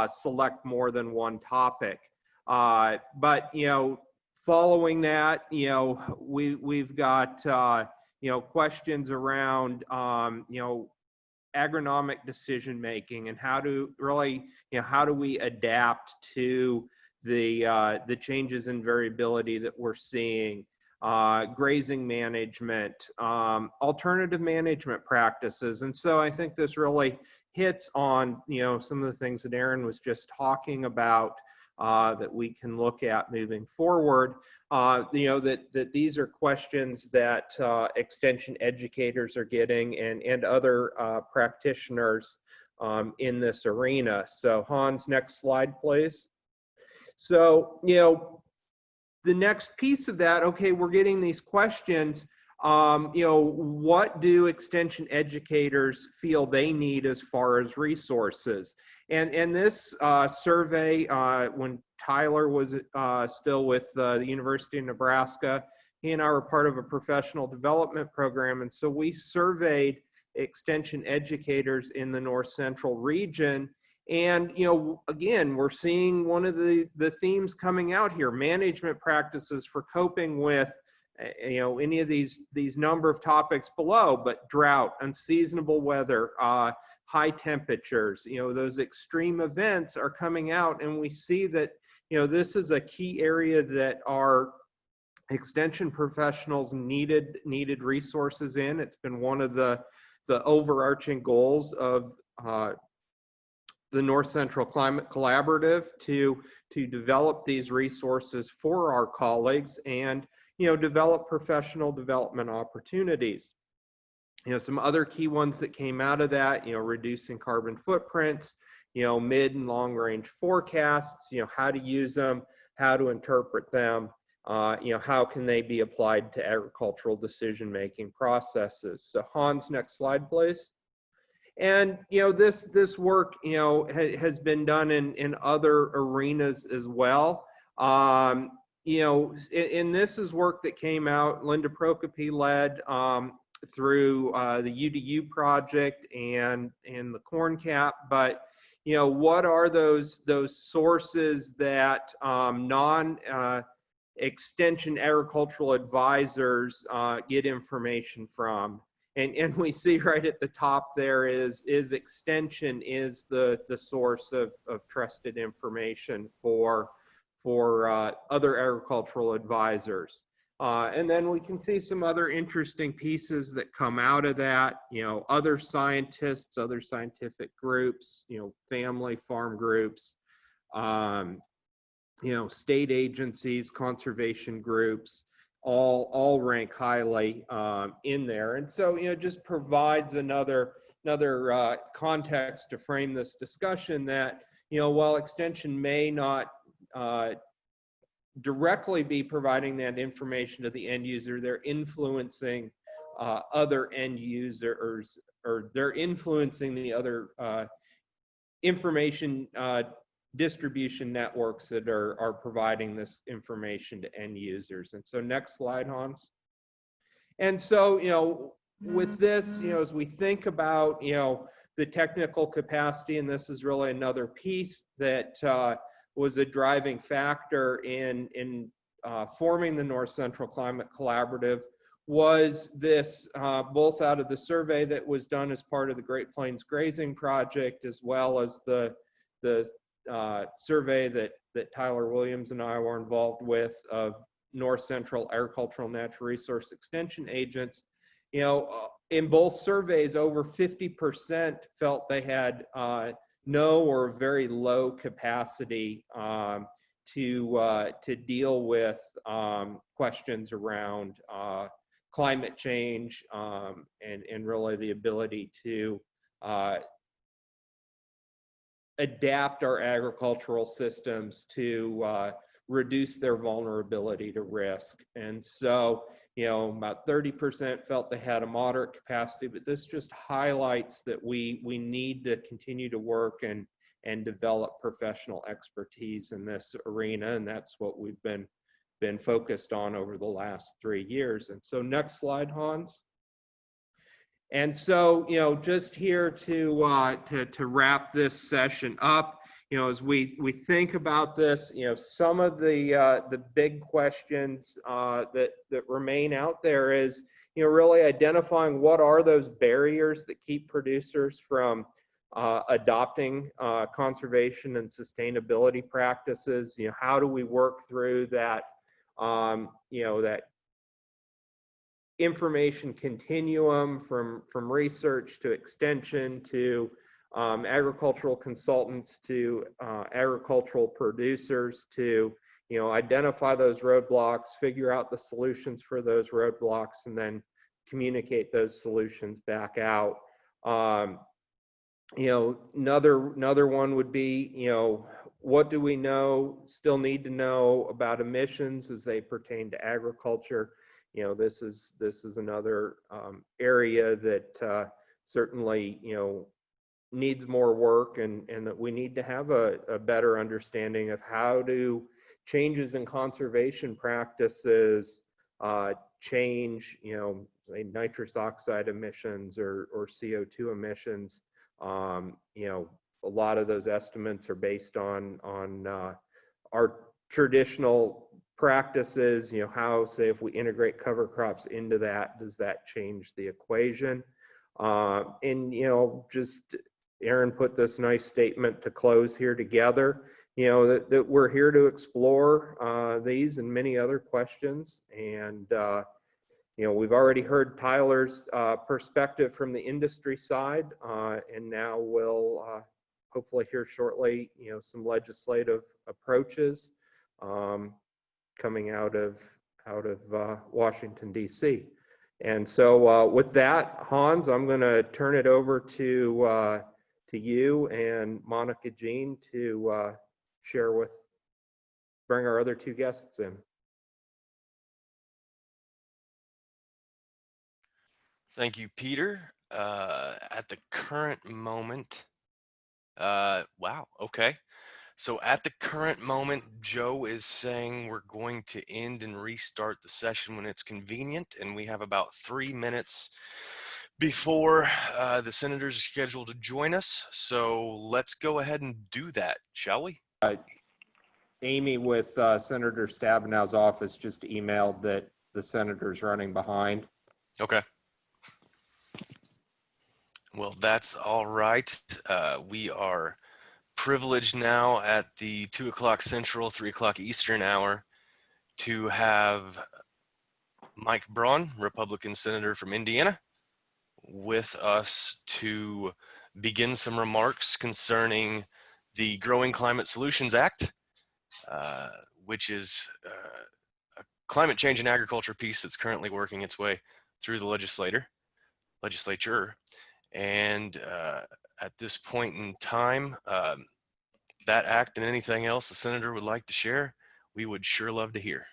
select more than one topic. But, following that, we've got, questions around, agronomic decision making and how to really, how do we adapt to the changes in variability that we're seeing, grazing management, alternative management practices. And so I think this really hits on, some of the things that Aaron was just talking about, that we can look at moving forward. That these are questions that extension educators are getting and other practitioners in this arena. So Hans, next slide, please. So, the next piece of that, okay, we're getting these questions. What do extension educators feel they need as far as resources? And this survey, when Tyler was still with the University of Nebraska, he and I were part of a professional development program. And so we surveyed extension educators in the North Central region. And, again, we're seeing one of the themes coming out here, management practices for coping with any of these number of topics below, but drought, unseasonable weather, high temperatures, those extreme events are coming out, and we see that, this is a key area that our extension professionals needed resources in. It's been one of the overarching goals of the North Central Climate Collaborative to develop these resources for our colleagues and develop professional development opportunities. Some other key ones that came out of that, reducing carbon footprints, mid and long range forecasts, how to use them, how to interpret them, how can they be applied to agricultural decision-making processes. So Hans, next slide, please. And, this work, has been done in other arenas as well. And this is work that came out, Linda Prokope led through the UDU project and the Corn Cap. But, what are those sources that non-extension agricultural advisors get information from? And we see right at the top there is extension is the source of trusted information for other agricultural advisors. And then we can see some other interesting pieces that come out of that, other scientists, other scientific groups, family farm groups, state agencies, conservation groups, all rank highly in there. And so, just provides another context to frame this discussion that, while extension may not directly be providing that information to the end user, they're influencing other end users, or they're influencing the other information distribution networks that are providing this information to end users. And so next slide, Hans. And so, with this, as we think about, the technical capacity, and this is really another piece that was a driving factor in forming the North Central Climate Collaborative, was this both out of the survey that was done as part of the Great Plains Grazing Project, as well as the survey that Tyler Williams and I were involved with of North Central Agricultural Natural Resource Extension agents. In both surveys, over 50% felt they had no or very low capacity to deal with questions around climate change and really the ability to adapt our agricultural systems to reduce their vulnerability to risk. And so, about 30% felt they had a moderate capacity, but this just highlights that we need to continue to work and develop professional expertise in this arena, and that's what we've been focused on over the last 3 years. And so next slide, Hans. And so, just here to wrap this session up, as we think about this, some of the big questions that remain out there is, really identifying what are those barriers that keep producers from adopting conservation and sustainability practices. How do we work through that, that information continuum from research to extension to agricultural consultants to agricultural producers to identify those roadblocks, figure out the solutions for those roadblocks, and then communicate those solutions back out. Another one would be, what do we still need to know about emissions as they pertain to agriculture? This is another area that certainly needs more work, and that we need to have a better understanding of how do changes in conservation practices change, say nitrous oxide emissions or CO2 emissions. A lot of those estimates are based on our traditional practices. How, say, if we integrate cover crops into that, does that change the equation? And just Aaron put this nice statement to close here together, that we're here to explore these and many other questions. And we've already heard Tyler's perspective from the industry side, and now we'll hopefully hear shortly, some legislative approaches coming out of Washington, D.C. And so with that, Hans, I'm going to turn it over to you and Monica Jean to bring our other two guests in. Thank you, Peter. At the current moment, wow, okay. So at the current moment, Joe is saying we're going to end and restart the session when it's convenient, and we have about 3 minutes before the senators are scheduled to join us. So let's go ahead and do that, shall we? Amy with Senator Stabenow's office just emailed that the senator's running behind. Okay. Well, that's all right. We are privileged now at the 2 o'clock Central, 3 o'clock Eastern hour to have Mike Braun, Republican Senator from Indiana, with us to begin some remarks concerning the Growing Climate Solutions Act, which is climate change and agriculture piece that's currently working its way through the legislature. And at this point in time, that act and anything else the senator would like to share, we would sure love to hear.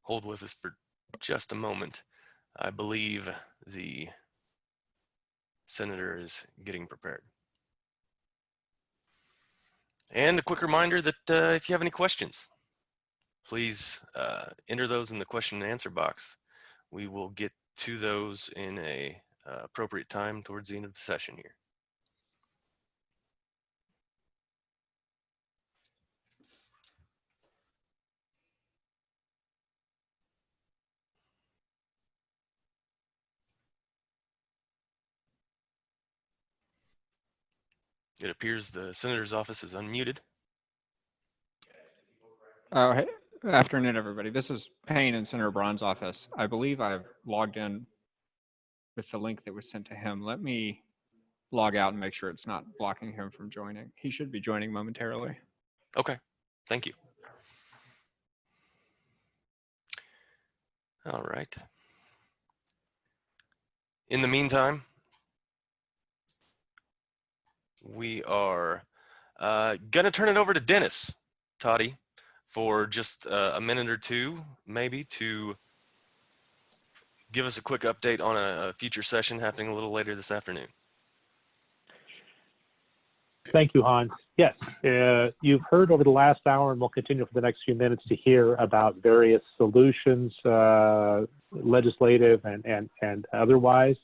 Hold with us for just a moment. I believe the senator is getting prepared. And a quick reminder that if you have any questions, please enter those in the question and answer box. We will get to those in a appropriate time towards the end of the session here. It appears the senator's office is unmuted. Oh, hey, afternoon, everybody. This is Payne in Senator Braun's office. I believe I've logged in with the link that was sent to him. Let me log out and make sure it's not blocking him from joining. He should be joining momentarily. Okay, thank you. All right. In the meantime, we are gonna turn it over to Dennis Toddy for just a minute or two, maybe, to give us a quick update on a future session happening a little later this afternoon. Thank you, Hans. Yes, you've heard over the last hour, and we'll continue for the next few minutes to hear about various solutions, legislative and otherwise.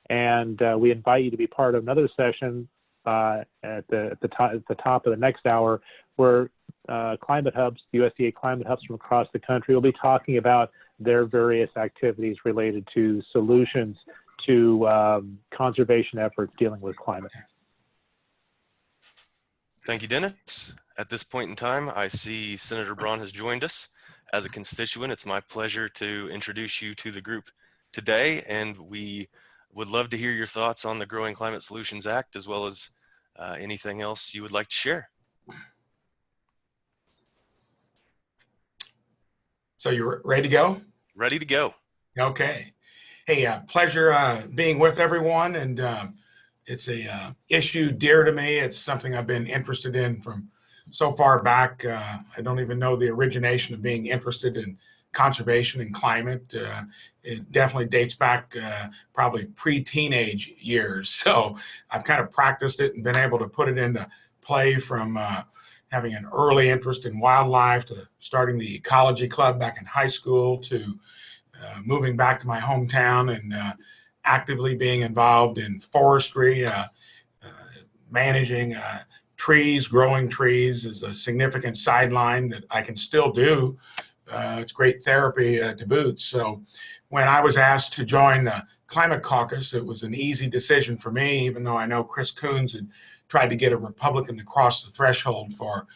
And we invite you to be part of another session at the top of the next hour, where climate hubs, the USDA climate hubs from across the country, will be talking about their various activities related to solutions to conservation efforts dealing with climate. Thank you, Dennis. At this point in time, I see Senator Braun has joined us as a constituent. It's my pleasure to introduce you to the group today, and we would love to hear your thoughts on the Growing Climate Solutions Act, as well as anything else you would like to share. So you're ready to go? Ready to go. Okay. Hey, pleasure being with everyone, and it's a issue dear to me. It's something I've been interested in from so far back. I don't even know the origination of being interested in conservation and climate. It definitely dates back probably pre-teenage years. So I've kind of practiced it and been able to put it into play, from having an early interest in wildlife to starting the ecology club back in high school, to moving back to my hometown and actively being involved in forestry. Managing trees, growing trees is a significant sideline that I can still do. It's great therapy to boot. So when I was asked to join the Climate Caucus, it was an easy decision for me, even though I know Chris Coons had tried to get a Republican to cross the threshold for,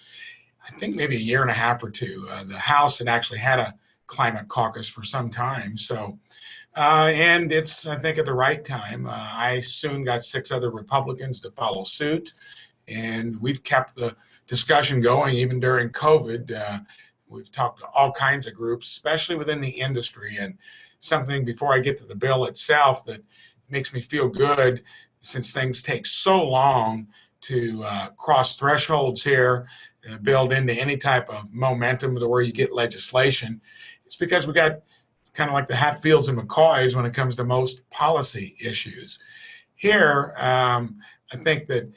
I think, maybe a year and a half or two. The House had actually had a Climate Caucus for some time. So, and it's, I think, at the right time. I soon got 6 other Republicans to follow suit, and we've kept the discussion going even during COVID. We've talked to all kinds of groups, especially within the industry. And something, before I get to the bill itself, that makes me feel good, since things take so long to cross thresholds here, build into any type of momentum to where you get legislation. It's because we got kind of like the Hatfields and McCoys when it comes to most policy issues. Here, I think that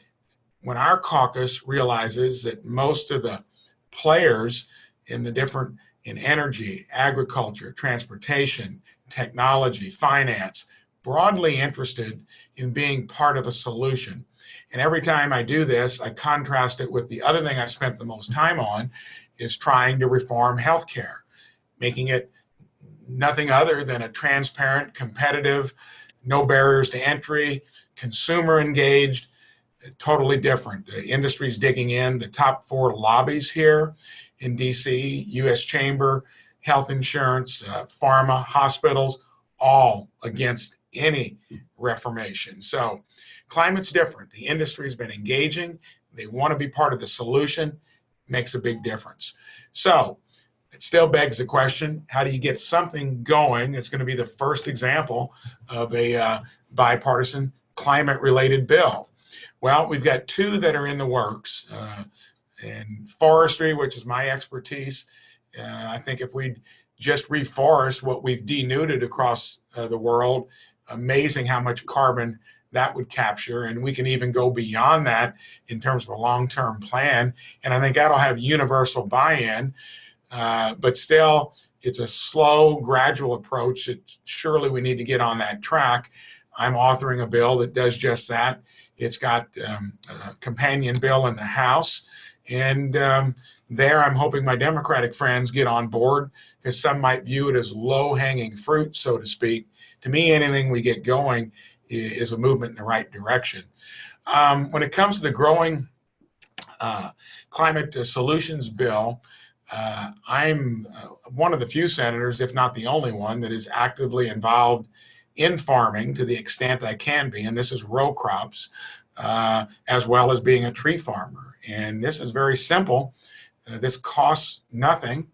when our caucus realizes that most of the players in the different, in energy, agriculture, transportation, technology, finance, broadly interested in being part of a solution. And every time I do this, I contrast it with the other thing I spent the most time on, is trying to reform healthcare, making it nothing other than a transparent, competitive, no barriers to entry, consumer engaged, totally different. The industry's digging in. The top 4 lobbies here in DC, U.S. Chamber, health insurance, pharma, hospitals, all against any reformation. So climate's different. The industry's been engaging. They want to be part of the solution. Makes a big difference. So it still begs the question, how do you get something going? It's going to be the first example of a bipartisan climate-related bill. Well, we've got 2 that are in the works. And forestry, which is my expertise, I think if we just reforest what we've denuded across the world, amazing how much carbon that would capture. And we can even go beyond that in terms of a long-term plan. And I think that'll have universal buy-in. But still, it's a slow, gradual approach. Surely we need to get on that track. I'm authoring a bill that does just that. It's got a companion bill in the House. And there I'm hoping my Democratic friends get on board, because some might view it as low-hanging fruit, so to speak. To me, anything we get going is a movement in the right direction. When it comes to the growing climate solutions bill, I'm one of the few senators, if not the only one, that is actively involved in farming to the extent I can be, and this is row crops, as well as being a tree farmer. And this is very simple. This costs nothing,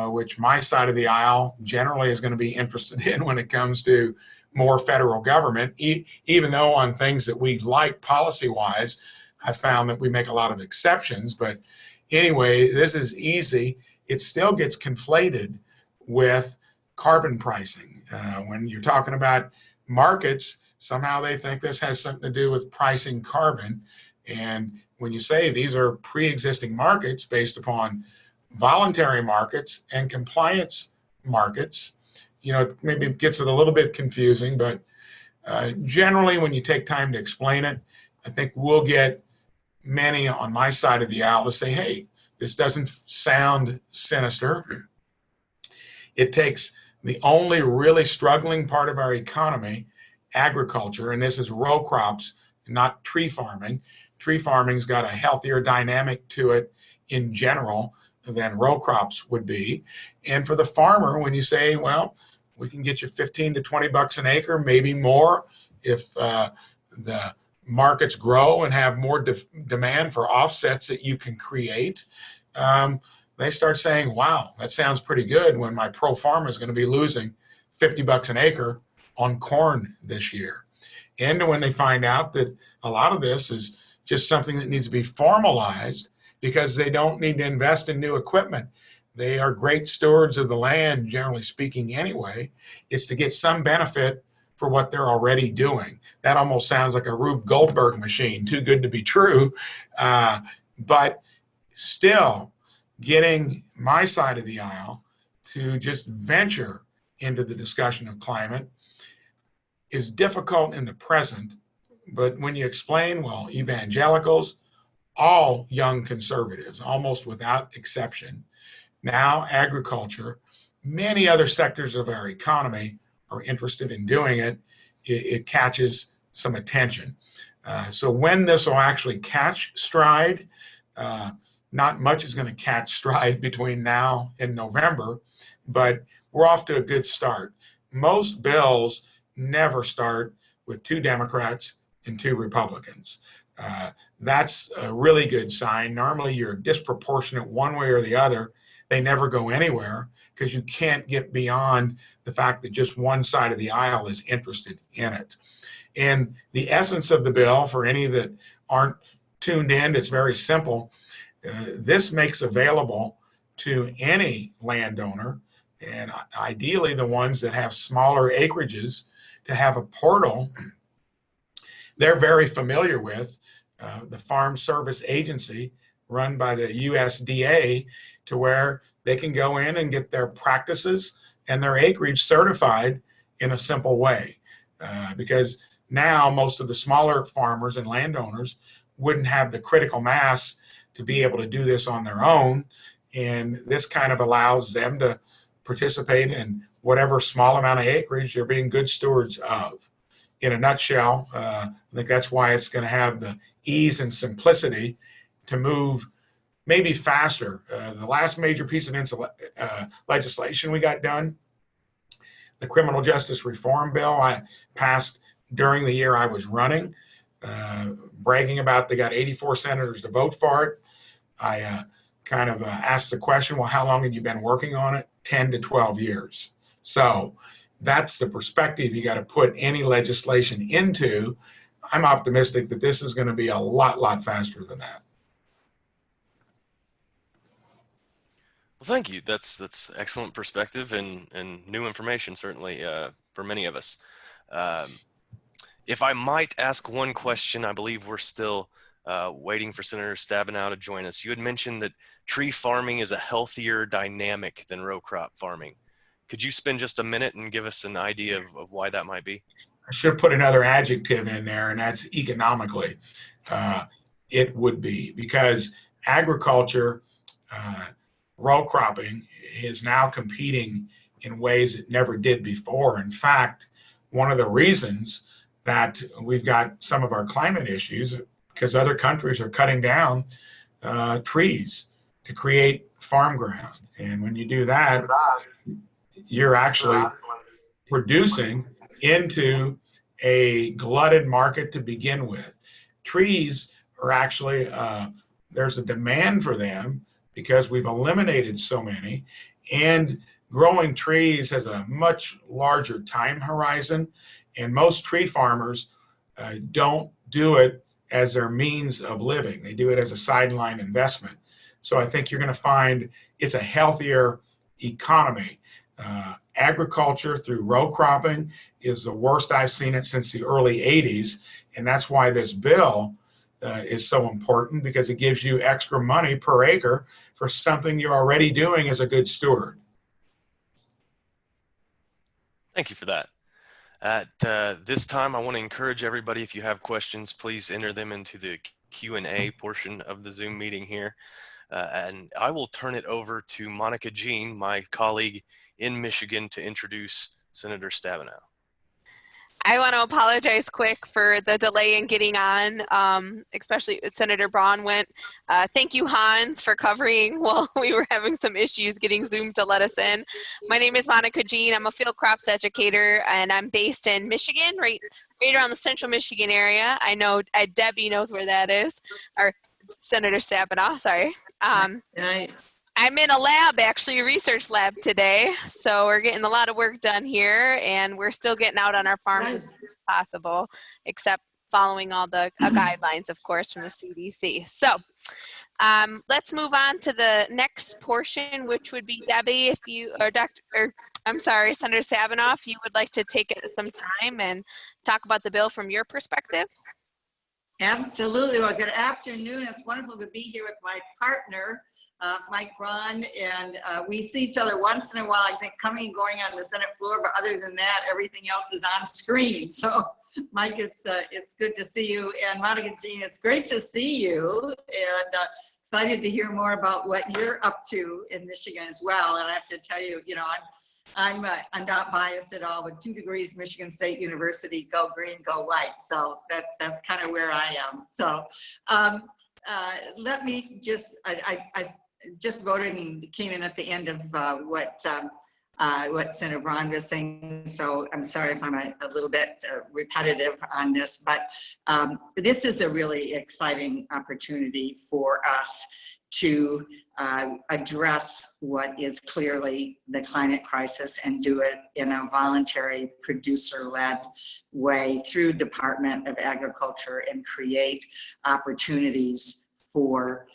which my side of the aisle generally is going to be interested in when it comes to more federal government, even though on things that we like policy-wise, I found that we make a lot of exceptions. But anyway, this is easy. It still gets conflated with carbon pricing. When you're talking about markets, somehow they think this has something to do with pricing carbon. And when you say these are pre-existing markets based upon voluntary markets and compliance markets, maybe it gets it a little bit confusing, but generally when you take time to explain it, I think we'll get many on my side of the aisle to say, hey, this doesn't sound sinister. It takes the only really struggling part of our economy, agriculture, and this is row crops, not tree farming. Tree farming's got a healthier dynamic to it in general than row crops would be. And for the farmer, when you say, well, we can get you 15 to 20 bucks an acre, maybe more, if the markets grow and have more demand for offsets that you can create, they start saying, wow, that sounds pretty good when my pro farmer is going to be losing 50 bucks an acre on corn this year. And when they find out that a lot of this is just something that needs to be formalized because they don't need to invest in new equipment. They are great stewards of the land, generally speaking anyway. It's to get some benefit for what they're already doing. That almost sounds like a Rube Goldberg machine, too good to be true. But still, getting my side of the aisle to just venture into the discussion of climate is difficult in the present. But when you explain, well, evangelicals, all young conservatives, almost without exception, now agriculture, many other sectors of our economy are interested in doing it, it catches some attention. So when this will actually catch stride, not much is going to catch stride between now and November, but we're off to a good start. Most bills never start with 2 Democrats and 2 Republicans. That's a really good sign. Normally you're disproportionate one way or the other. They never go anywhere because you can't get beyond the fact that just one side of the aisle is interested in it. And the essence of the bill, for any that aren't tuned in, it's very simple. This makes available to any landowner, and ideally the ones that have smaller acreages, to have a portal they're very familiar with, the Farm Service Agency run by the USDA, to where they can go in and get their practices and their acreage certified in a simple way. Because now most of the smaller farmers and landowners wouldn't have the critical mass to be able to do this on their own. And this kind of allows them to participate in whatever small amount of acreage they're being good stewards of. In a nutshell, I think that's why it's going to have the ease and simplicity to move maybe faster. The last major piece of legislation we got done, the Criminal Justice Reform Bill, I passed during the year I was running, bragging about they got 84 senators to vote for it. I kind of asked the question, well, how long have you been working on it? 10 to 12 years. So that's the perspective you got to put any legislation into. I'm optimistic that this is going to be a lot faster than that. Well, thank you. That's excellent perspective and new information, certainly, for many of us. If I might ask one question, I believe we're still waiting for Senator Stabenow to join us. You had mentioned that tree farming is a healthier dynamic than row crop farming. Could you spend just a minute and give us an idea of why that might be? I should put another adjective in there, and that's economically. It would be because agriculture, row cropping is now competing in ways it never did before. In fact, one of the reasons that we've got some of our climate issues because other countries are cutting down trees to create farm ground. And when you do that, you're actually producing into a glutted market to begin with. Trees are actually, there's a demand for them because we've eliminated so many, and growing trees has a much larger time horizon, and most tree farmers don't do it as their means of living. They do it as a sideline investment. So I think you're going to find it's a healthier economy. Agriculture through row cropping is the worst I've seen it since the early 80s, and that's why this bill is so important, because it gives you extra money per acre for something you're already doing as a good steward. Thank you for that. At this time, I want to encourage everybody, if you have questions, please enter them into the Q&A portion of the Zoom meeting here. And I will turn it over to Monica Jean, my colleague in Michigan, to introduce Senator Stabenow. I want to apologize quick for the delay in getting on, especially Senator Braun went. Thank you, Hans, for covering while we were having some issues getting Zoom to let us in. My name is Monica Jean. I'm a field crops educator, and I'm based in Michigan, right around the central Michigan area. I know Debbie knows where that is, or Senator Stabenow, sorry. I'm in a lab, actually a research lab today, so we're getting a lot of work done here, and we're still getting out on our farms as much as possible, except following all the guidelines, of course, from the CDC. So let's move on to the next portion, which would be Debbie, if you, or Senator Stabenow, if you would like to take some time and talk about the bill from your perspective. Absolutely. Well, good afternoon. It's wonderful to be here with my partner, Mike Braun, and we see each other once in a while, I think, coming and going on the Senate floor, but other than that, everything else is on screen. So, Mike, it's good to see you, and Monica Jean, it's great to see you, and excited to hear more about what you're up to in Michigan as well. And I have to tell you, you know, I'm not biased at all. With 2 degrees, Michigan State University, go green, go white. So that's kind of where I am. So let me just, I just voted and came in at the end of what Senator Braun was saying. So I'm sorry if I'm a little bit repetitive on this, but this is a really exciting opportunity for us to address what is clearly the climate crisis and do it in a voluntary producer-led way through Department of Agriculture and create opportunities for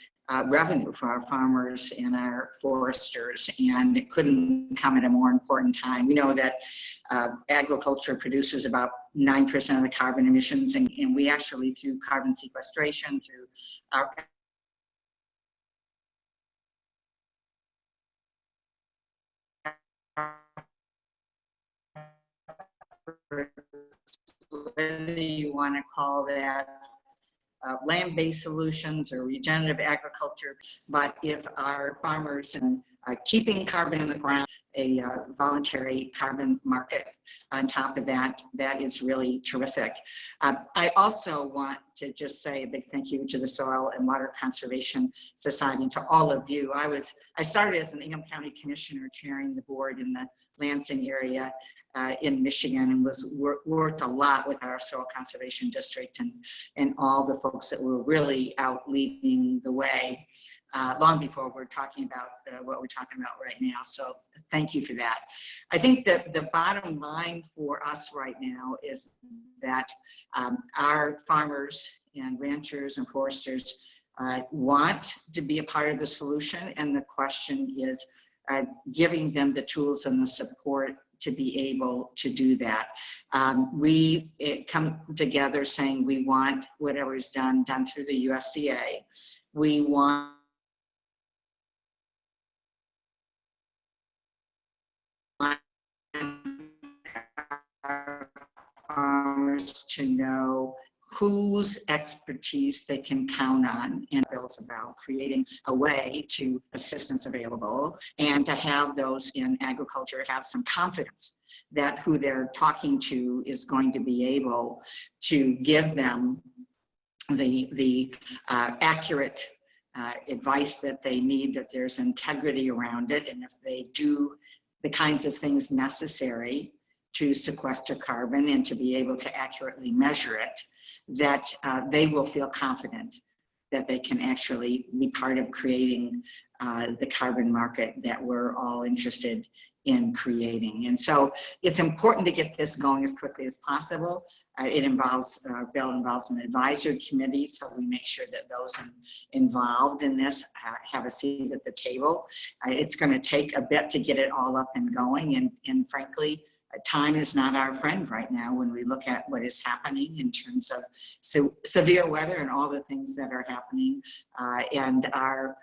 revenue for our farmers and our foresters, and it couldn't come at a more important time. We know that agriculture produces about 9% of the carbon emissions, and we actually, through carbon sequestration, through our whether you want to call that land-based solutions or regenerative agriculture, but if our farmers and keeping carbon in the ground, a voluntary carbon market on top of that. That is really terrific. I also want to just say a big thank you to the Soil and Water Conservation Society and to all of you. I started as an Ingham County Commissioner chairing the board in the Lansing area in Michigan, and worked a lot with our Soil Conservation District and all the folks that were really out leading the way long before we're talking about what we're talking about right now. So thank you for that. I think that the bottom line for us right now is that our farmers and ranchers and foresters want to be a part of the solution, and the question is giving them the tools and the support to be able to do that. We come together saying we want whatever is done through the USDA. We want our farmers to know whose expertise they can count on, and bills about creating a way to assistance available, and to have those in agriculture have some confidence that who they're talking to is going to be able to give them the accurate advice that they need, that there's integrity around it, and if they do the kinds of things necessary to sequester carbon and to be able to accurately measure it, that they will feel confident that they can actually be part of creating the carbon market that we're all interested in creating. And so it's important to get this going as quickly as possible. It involves, bill involves an advisory committee, so we make sure that those involved in this have a seat at the table. It's going to take a bit to get it all up and going, and frankly, time is not our friend right now when we look at what is happening in terms of severe weather and all the things that are happening. And our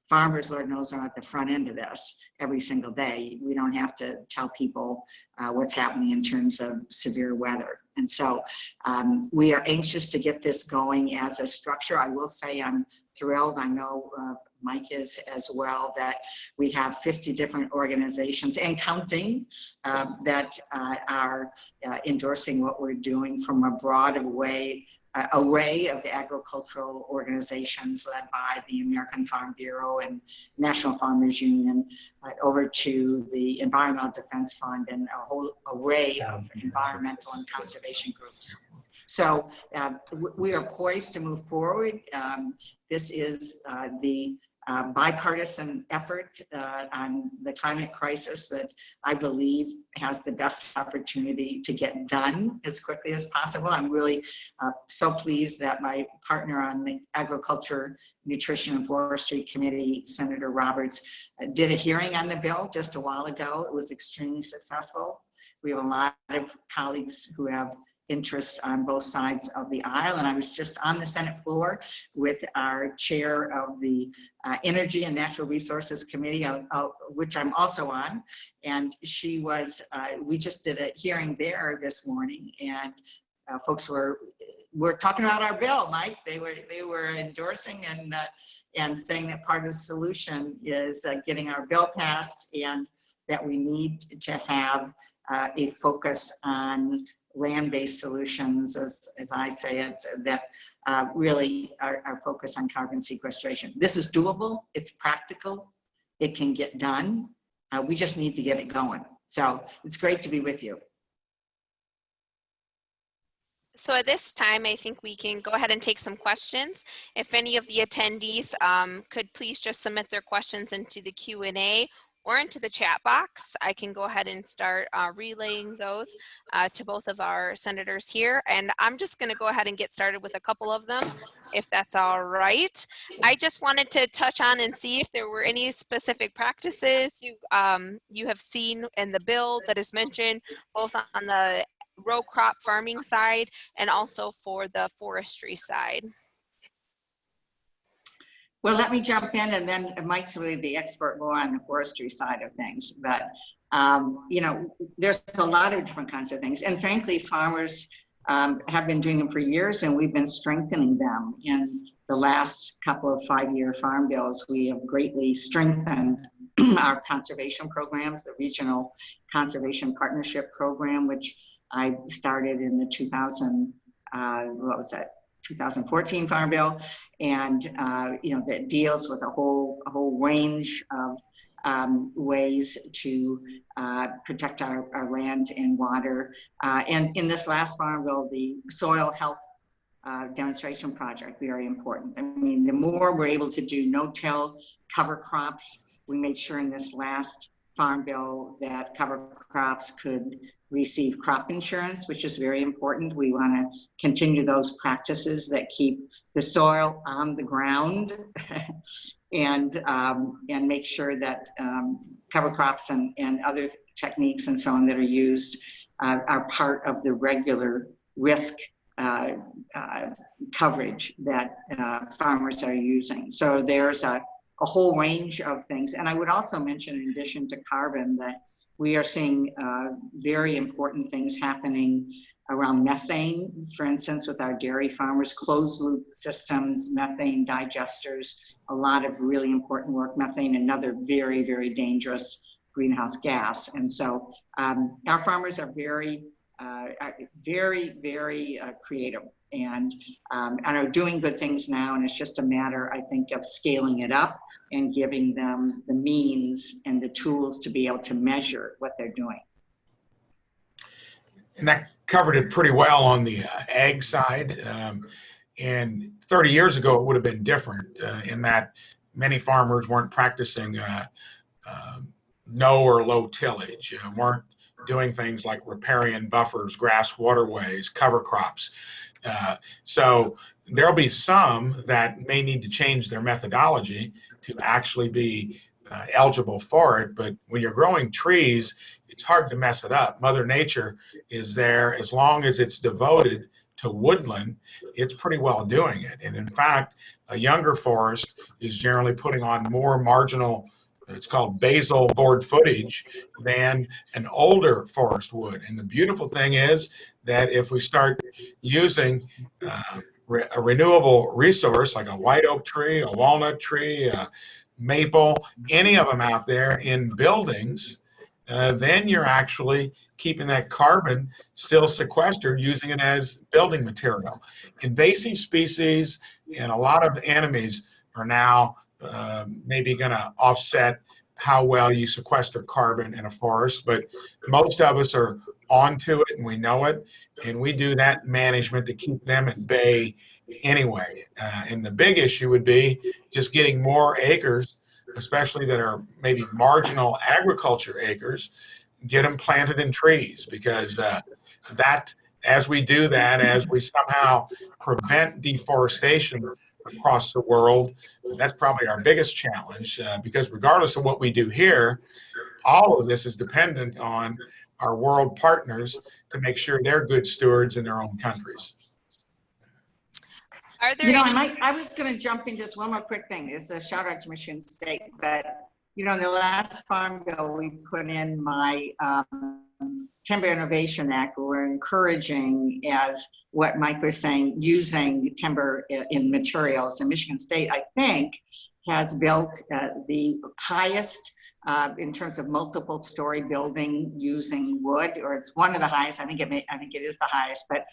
farmers, Lord knows, are at the front end of this every single day. We don't have to tell people what's happening in terms of severe weather. And so we are anxious to get this going as a structure. I will say I'm thrilled. I know Mike is as well, that we have 50 different organizations and counting that are endorsing what we're doing from a broad array of agricultural organizations led by the American Farm Bureau and National Farmers Union, over to the Environmental Defense Fund and a whole array of environmental and conservation groups. So we are poised to move forward. This is the bipartisan effort on the climate crisis that I believe has the best opportunity to get done as quickly as possible. I'm really so pleased that my partner on the Agriculture, Nutrition and Forestry Committee, Senator Roberts, did a hearing on the bill just a while ago. It was extremely successful. We have a lot of colleagues who have interest on both sides of the aisle, and I was just on the Senate floor with our chair of the Energy and Natural Resources Committee, which I'm also on, and she was, we just did a hearing there this morning, and folks were talking about our bill, Mike. They were endorsing and saying that part of the solution is getting our bill passed, and that we need to have a focus on land-based solutions, as I say it, that really are focused on carbon sequestration. This is doable, it's practical, it can get done. We just need to get it going. So it's great to be with you. So at this time, I think we can go ahead and take some questions. If any of the attendees could please just submit their questions into the Q&A or into the chat box, I can go ahead and start relaying those to both of our senators here. And I'm just gonna go ahead and get started with a couple of them, if that's all right. I just wanted to touch on and see if there were any specific practices you have seen in the bill that is mentioned, both on the row crop farming side and also for the forestry side. Well, let me jump in, and then Mike's really the expert more on the forestry side of things. But, you know, there's a lot of different kinds of things. And frankly, farmers have been doing them for years, and we've been strengthening them. In the last couple of 5-year farm bills, we have greatly strengthened our conservation programs, the Regional Conservation Partnership Program, which I started in the 2014 Farm Bill, and that deals with a whole range of ways to protect our land and water. And in this last Farm Bill, the soil health demonstration project, very important. I mean, the more we're able to do no-till cover crops, we made sure in this last Farm Bill that cover crops could receive crop insurance, which is very important. We want to continue those practices that keep the soil on the ground and make sure that cover crops and other techniques and so on that are used are part of the regular risk coverage that farmers are using. So there's a whole range of things. And I would also mention, in addition to carbon, that we are seeing very important things happening around methane, for instance, with our dairy farmers, closed loop systems, methane digesters, a lot of really important work. Methane, another very, very dangerous greenhouse gas. And so our farmers are very, very creative and are doing good things now. And it's just a matter, I think, of scaling it up and giving them the means and the tools to be able to measure what they're doing. And that covered it pretty well on the ag side. And 30 years ago, it would have been different in that many farmers weren't practicing no or low tillage, weren't doing things like riparian buffers, grass waterways, cover crops. So there'll be some that may need to change their methodology to actually be eligible for it. But when you're growing trees, it's hard to mess it up. Mother Nature is there. As long as it's devoted to woodland, it's pretty well doing it. And in fact, a younger forest is generally putting on more marginal, it's called basal board footage, than an older forest would. And the beautiful thing is that if we start using a renewable resource like a white oak tree, a walnut tree, a maple, any of them out there in buildings, then you're actually keeping that carbon still sequestered, using it as building material. Invasive species and a lot of enemies are now maybe going to offset how well you sequester carbon in a forest, but most of us are onto it and we know it, and we do that management to keep them at bay anyway. And the big issue would be just getting more acres, especially that are maybe marginal agriculture acres, get them planted in trees, because that, as we do that, as we somehow prevent deforestation across the world, that's probably our biggest challenge, because regardless of what we do here, all of this is dependent on our world partners to make sure they're good stewards in their own countries. Are there I was going to jump in just one more quick thing. It's a shout out to Michigan State, but in the last Farm Bill, we put in my Timber Innovation Act. We're encouraging, as what Mike was saying, using timber in materials. And Michigan State, I think, has built the highest in terms of multiple story building using wood, or it's one of the highest. I think it is the highest, but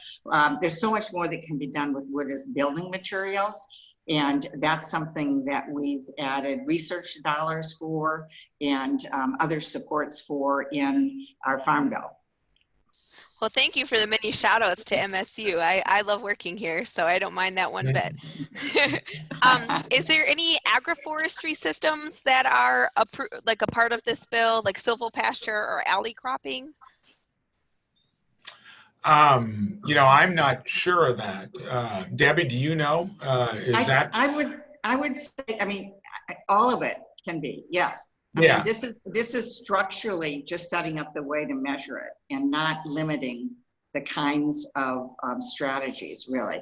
there's so much more that can be done with wood as building materials. And that's something that we've added research dollars for and other supports for in our Farm Bill. Well, thank you for the many shout outs to MSU. I love working here, so I don't mind that one bit. Is there any agroforestry systems that are like a part of this bill, like silvopasture or alley cropping? I'm not sure of that. Debbie, do you know? I would say, all of it can be, yes. I mean, this is structurally just setting up the way to measure it and not limiting the kinds of strategies, really.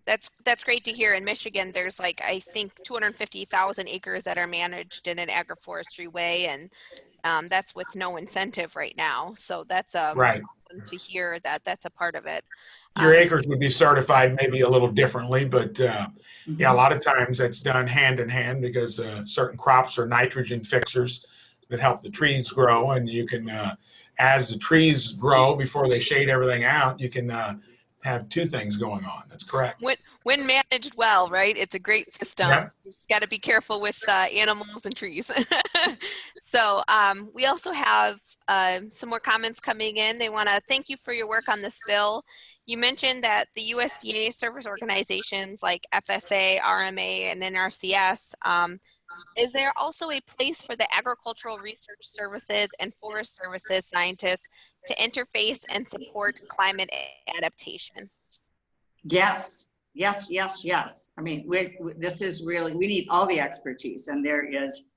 That's great to hear. In Michigan, there's I think 250,000 acres that are managed in an agroforestry way, and that's with no incentive right now. So that's awesome to hear that that's a part of it. Your acres would be certified maybe a little differently, but yeah, a lot of times that's done hand in hand because certain crops are nitrogen fixers that help the trees grow, and you can, as the trees grow before they shade everything out, you can have two things going on. That's correct. When managed well, right? It's a great system. Yep. You just got to be careful with animals and trees. So we also have some more comments coming in. They want to thank you for your work on this bill. You mentioned that the USDA service organizations like FSA, RMA, and NRCS, is there also a place for the agricultural research services and forest services scientists to interface and support climate adaptation? Yes, yes, yes, yes. I mean, this is really, we need all the expertise, and there is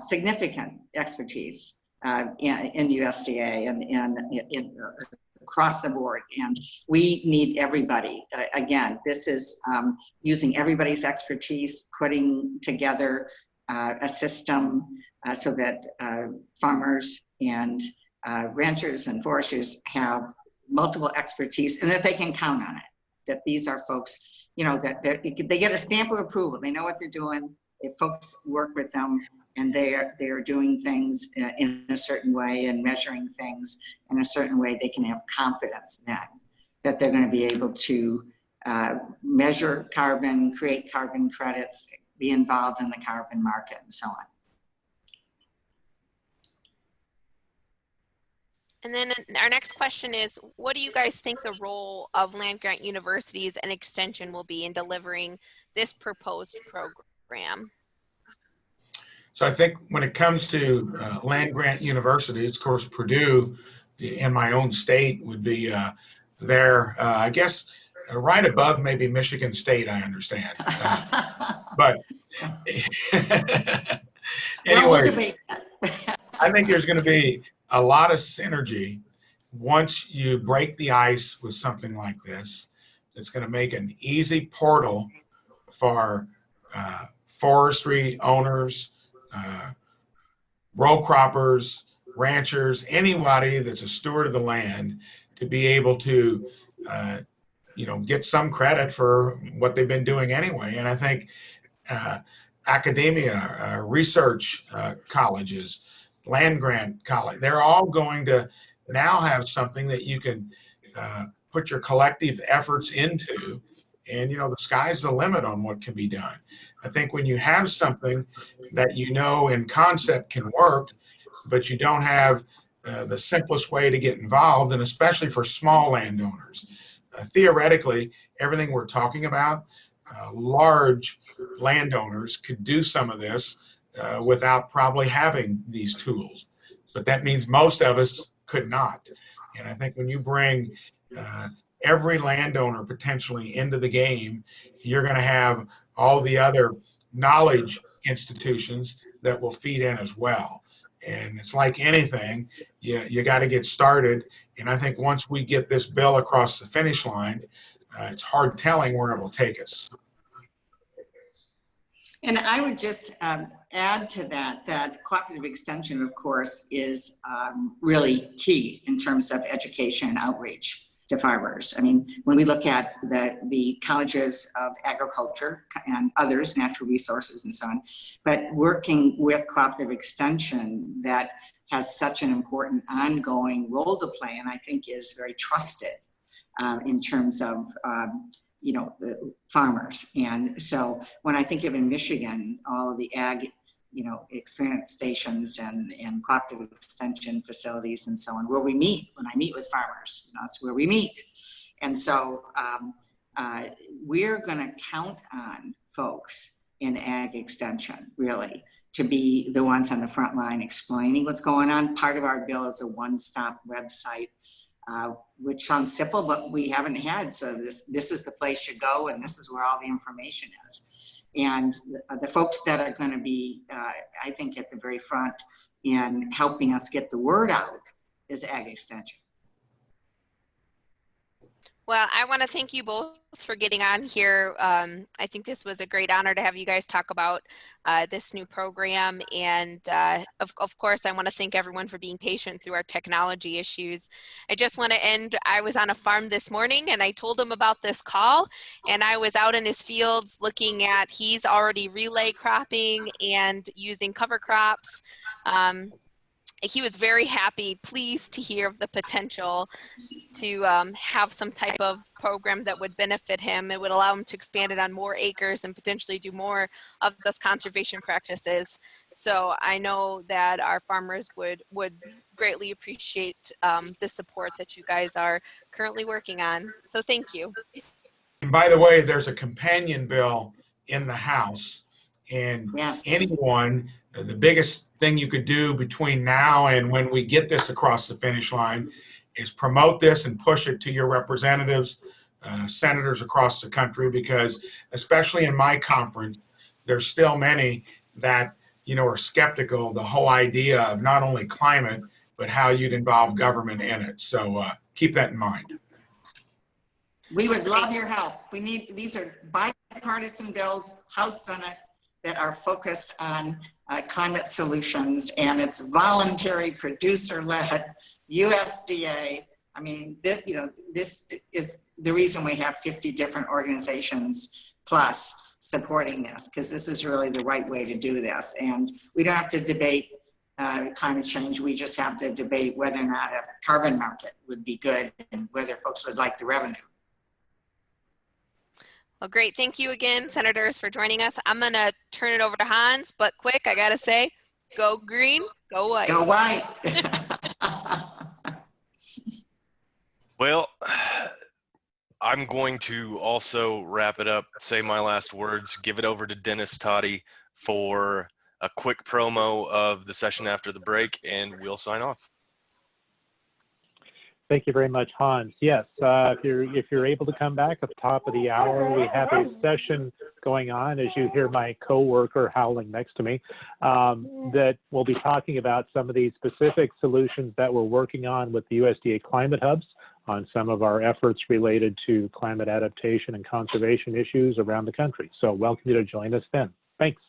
significant expertise in USDA and across the board, and we need everybody. Again, this is using everybody's expertise, putting together a system so that farmers and ranchers and foresters have multiple expertise and that they can count on it. That these are folks, you know, that they get a stamp of approval. They know what they're doing. If folks work with them and they are doing things in a certain way and measuring things in a certain way, they can have confidence then that they're going to be able to measure carbon, create carbon credits, be involved in the carbon market, and so on. And then our next question is, what do you guys think the role of land-grant universities and extension will be in delivering this proposed program? So I think when it comes to land-grant universities, of course, Purdue in my own state would be there, I guess, right above maybe Michigan State, I understand. But anyway, I think there's going to be a lot of synergy once you break the ice with something like this. It's going to make an easy portal for forestry owners, row croppers, ranchers, anybody that's a steward of the land to be able to, you know, get some credit for what they've been doing anyway. And I think academia, research colleges, land grant college, they're all going to now have something that you can put your collective efforts into, and you know, the sky's the limit on what can be done. I think when you have something that you know in concept can work, but you don't have the simplest way to get involved, and especially for small landowners, theoretically, everything we're talking about, large landowners could do some of this without probably having these tools, but that means most of us could not. And I think when you bring every landowner potentially into the game, you're going to have all the other knowledge institutions that will feed in as well. And it's like anything, you got to get started. And I think once we get this bill across the finish line, it's hard telling where it will take us. And I would just add to that, that cooperative extension, of course, is really key in terms of education and outreach to farmers. I mean, when we look at the colleges of agriculture and others, natural resources and so on, but working with cooperative extension that has such an important ongoing role to play, and I think is very trusted in terms of you know, the farmers. And so when I think of in Michigan, all of the ag, you know, experience stations and cooperative extension facilities and so on, where we meet, when I meet with farmers, you know, that's where we meet. And so we're gonna count on folks in ag extension, really, to be the ones on the front line explaining what's going on. Part of our bill is a one-stop website, which sounds simple, but we haven't had. So this is the place you go, and this is where all the information is. And the folks that are going to be, I think, at the very front in helping us get the word out is Ag Extension. Well, I want to thank you both for getting on here. I think this was a great honor to have you guys talk about this new program. And of course, I want to thank everyone for being patient through our technology issues. I just want to end, I was on a farm this morning and I told him about this call, and I was out in his fields looking at, he's already relay cropping and using cover crops. He was very happy, pleased to hear of the potential to have some type of program that would benefit him. It would allow him to expand it on more acres and potentially do more of those conservation practices. So I know that our farmers would greatly appreciate the support that you guys are currently working on. So thank you. And by the way, there's a companion bill in the House, and Yes. anyone, the biggest thing you could do between now and when we get this across the finish line is promote this and push it to your representatives, senators across the country, because especially in my conference, there's still many that, you know, are skeptical of the whole idea of not only climate, but how you'd involve government in it. So keep that in mind. We would love your help. We need, these are bipartisan bills, House, Senate, that are focused on climate solutions, and it's voluntary, producer-led, USDA. I mean, this, you know, this is the reason we have 50 different organizations plus supporting this, because this is really the right way to do this. And we don't have to debate climate change. We just have to debate whether or not a carbon market would be good and whether folks would like the revenue. Well, great. Thank you again, Senators, for joining us. I'm going to turn it over to Hans, but quick, I got to say, go green, go white. Go white. Well, I'm going to also wrap it up, say my last words, give it over to Dennis Toddy for a quick promo of the session after the break, and we'll sign off. Thank you very much, Hans. Yes, if you're able to come back at the top of the hour, we have a session going on, as you hear my coworker howling next to me, that we'll be talking about some of the specific solutions that we're working on with the USDA Climate Hubs on some of our efforts related to climate adaptation and conservation issues around the country. So welcome you to join us then. Thanks.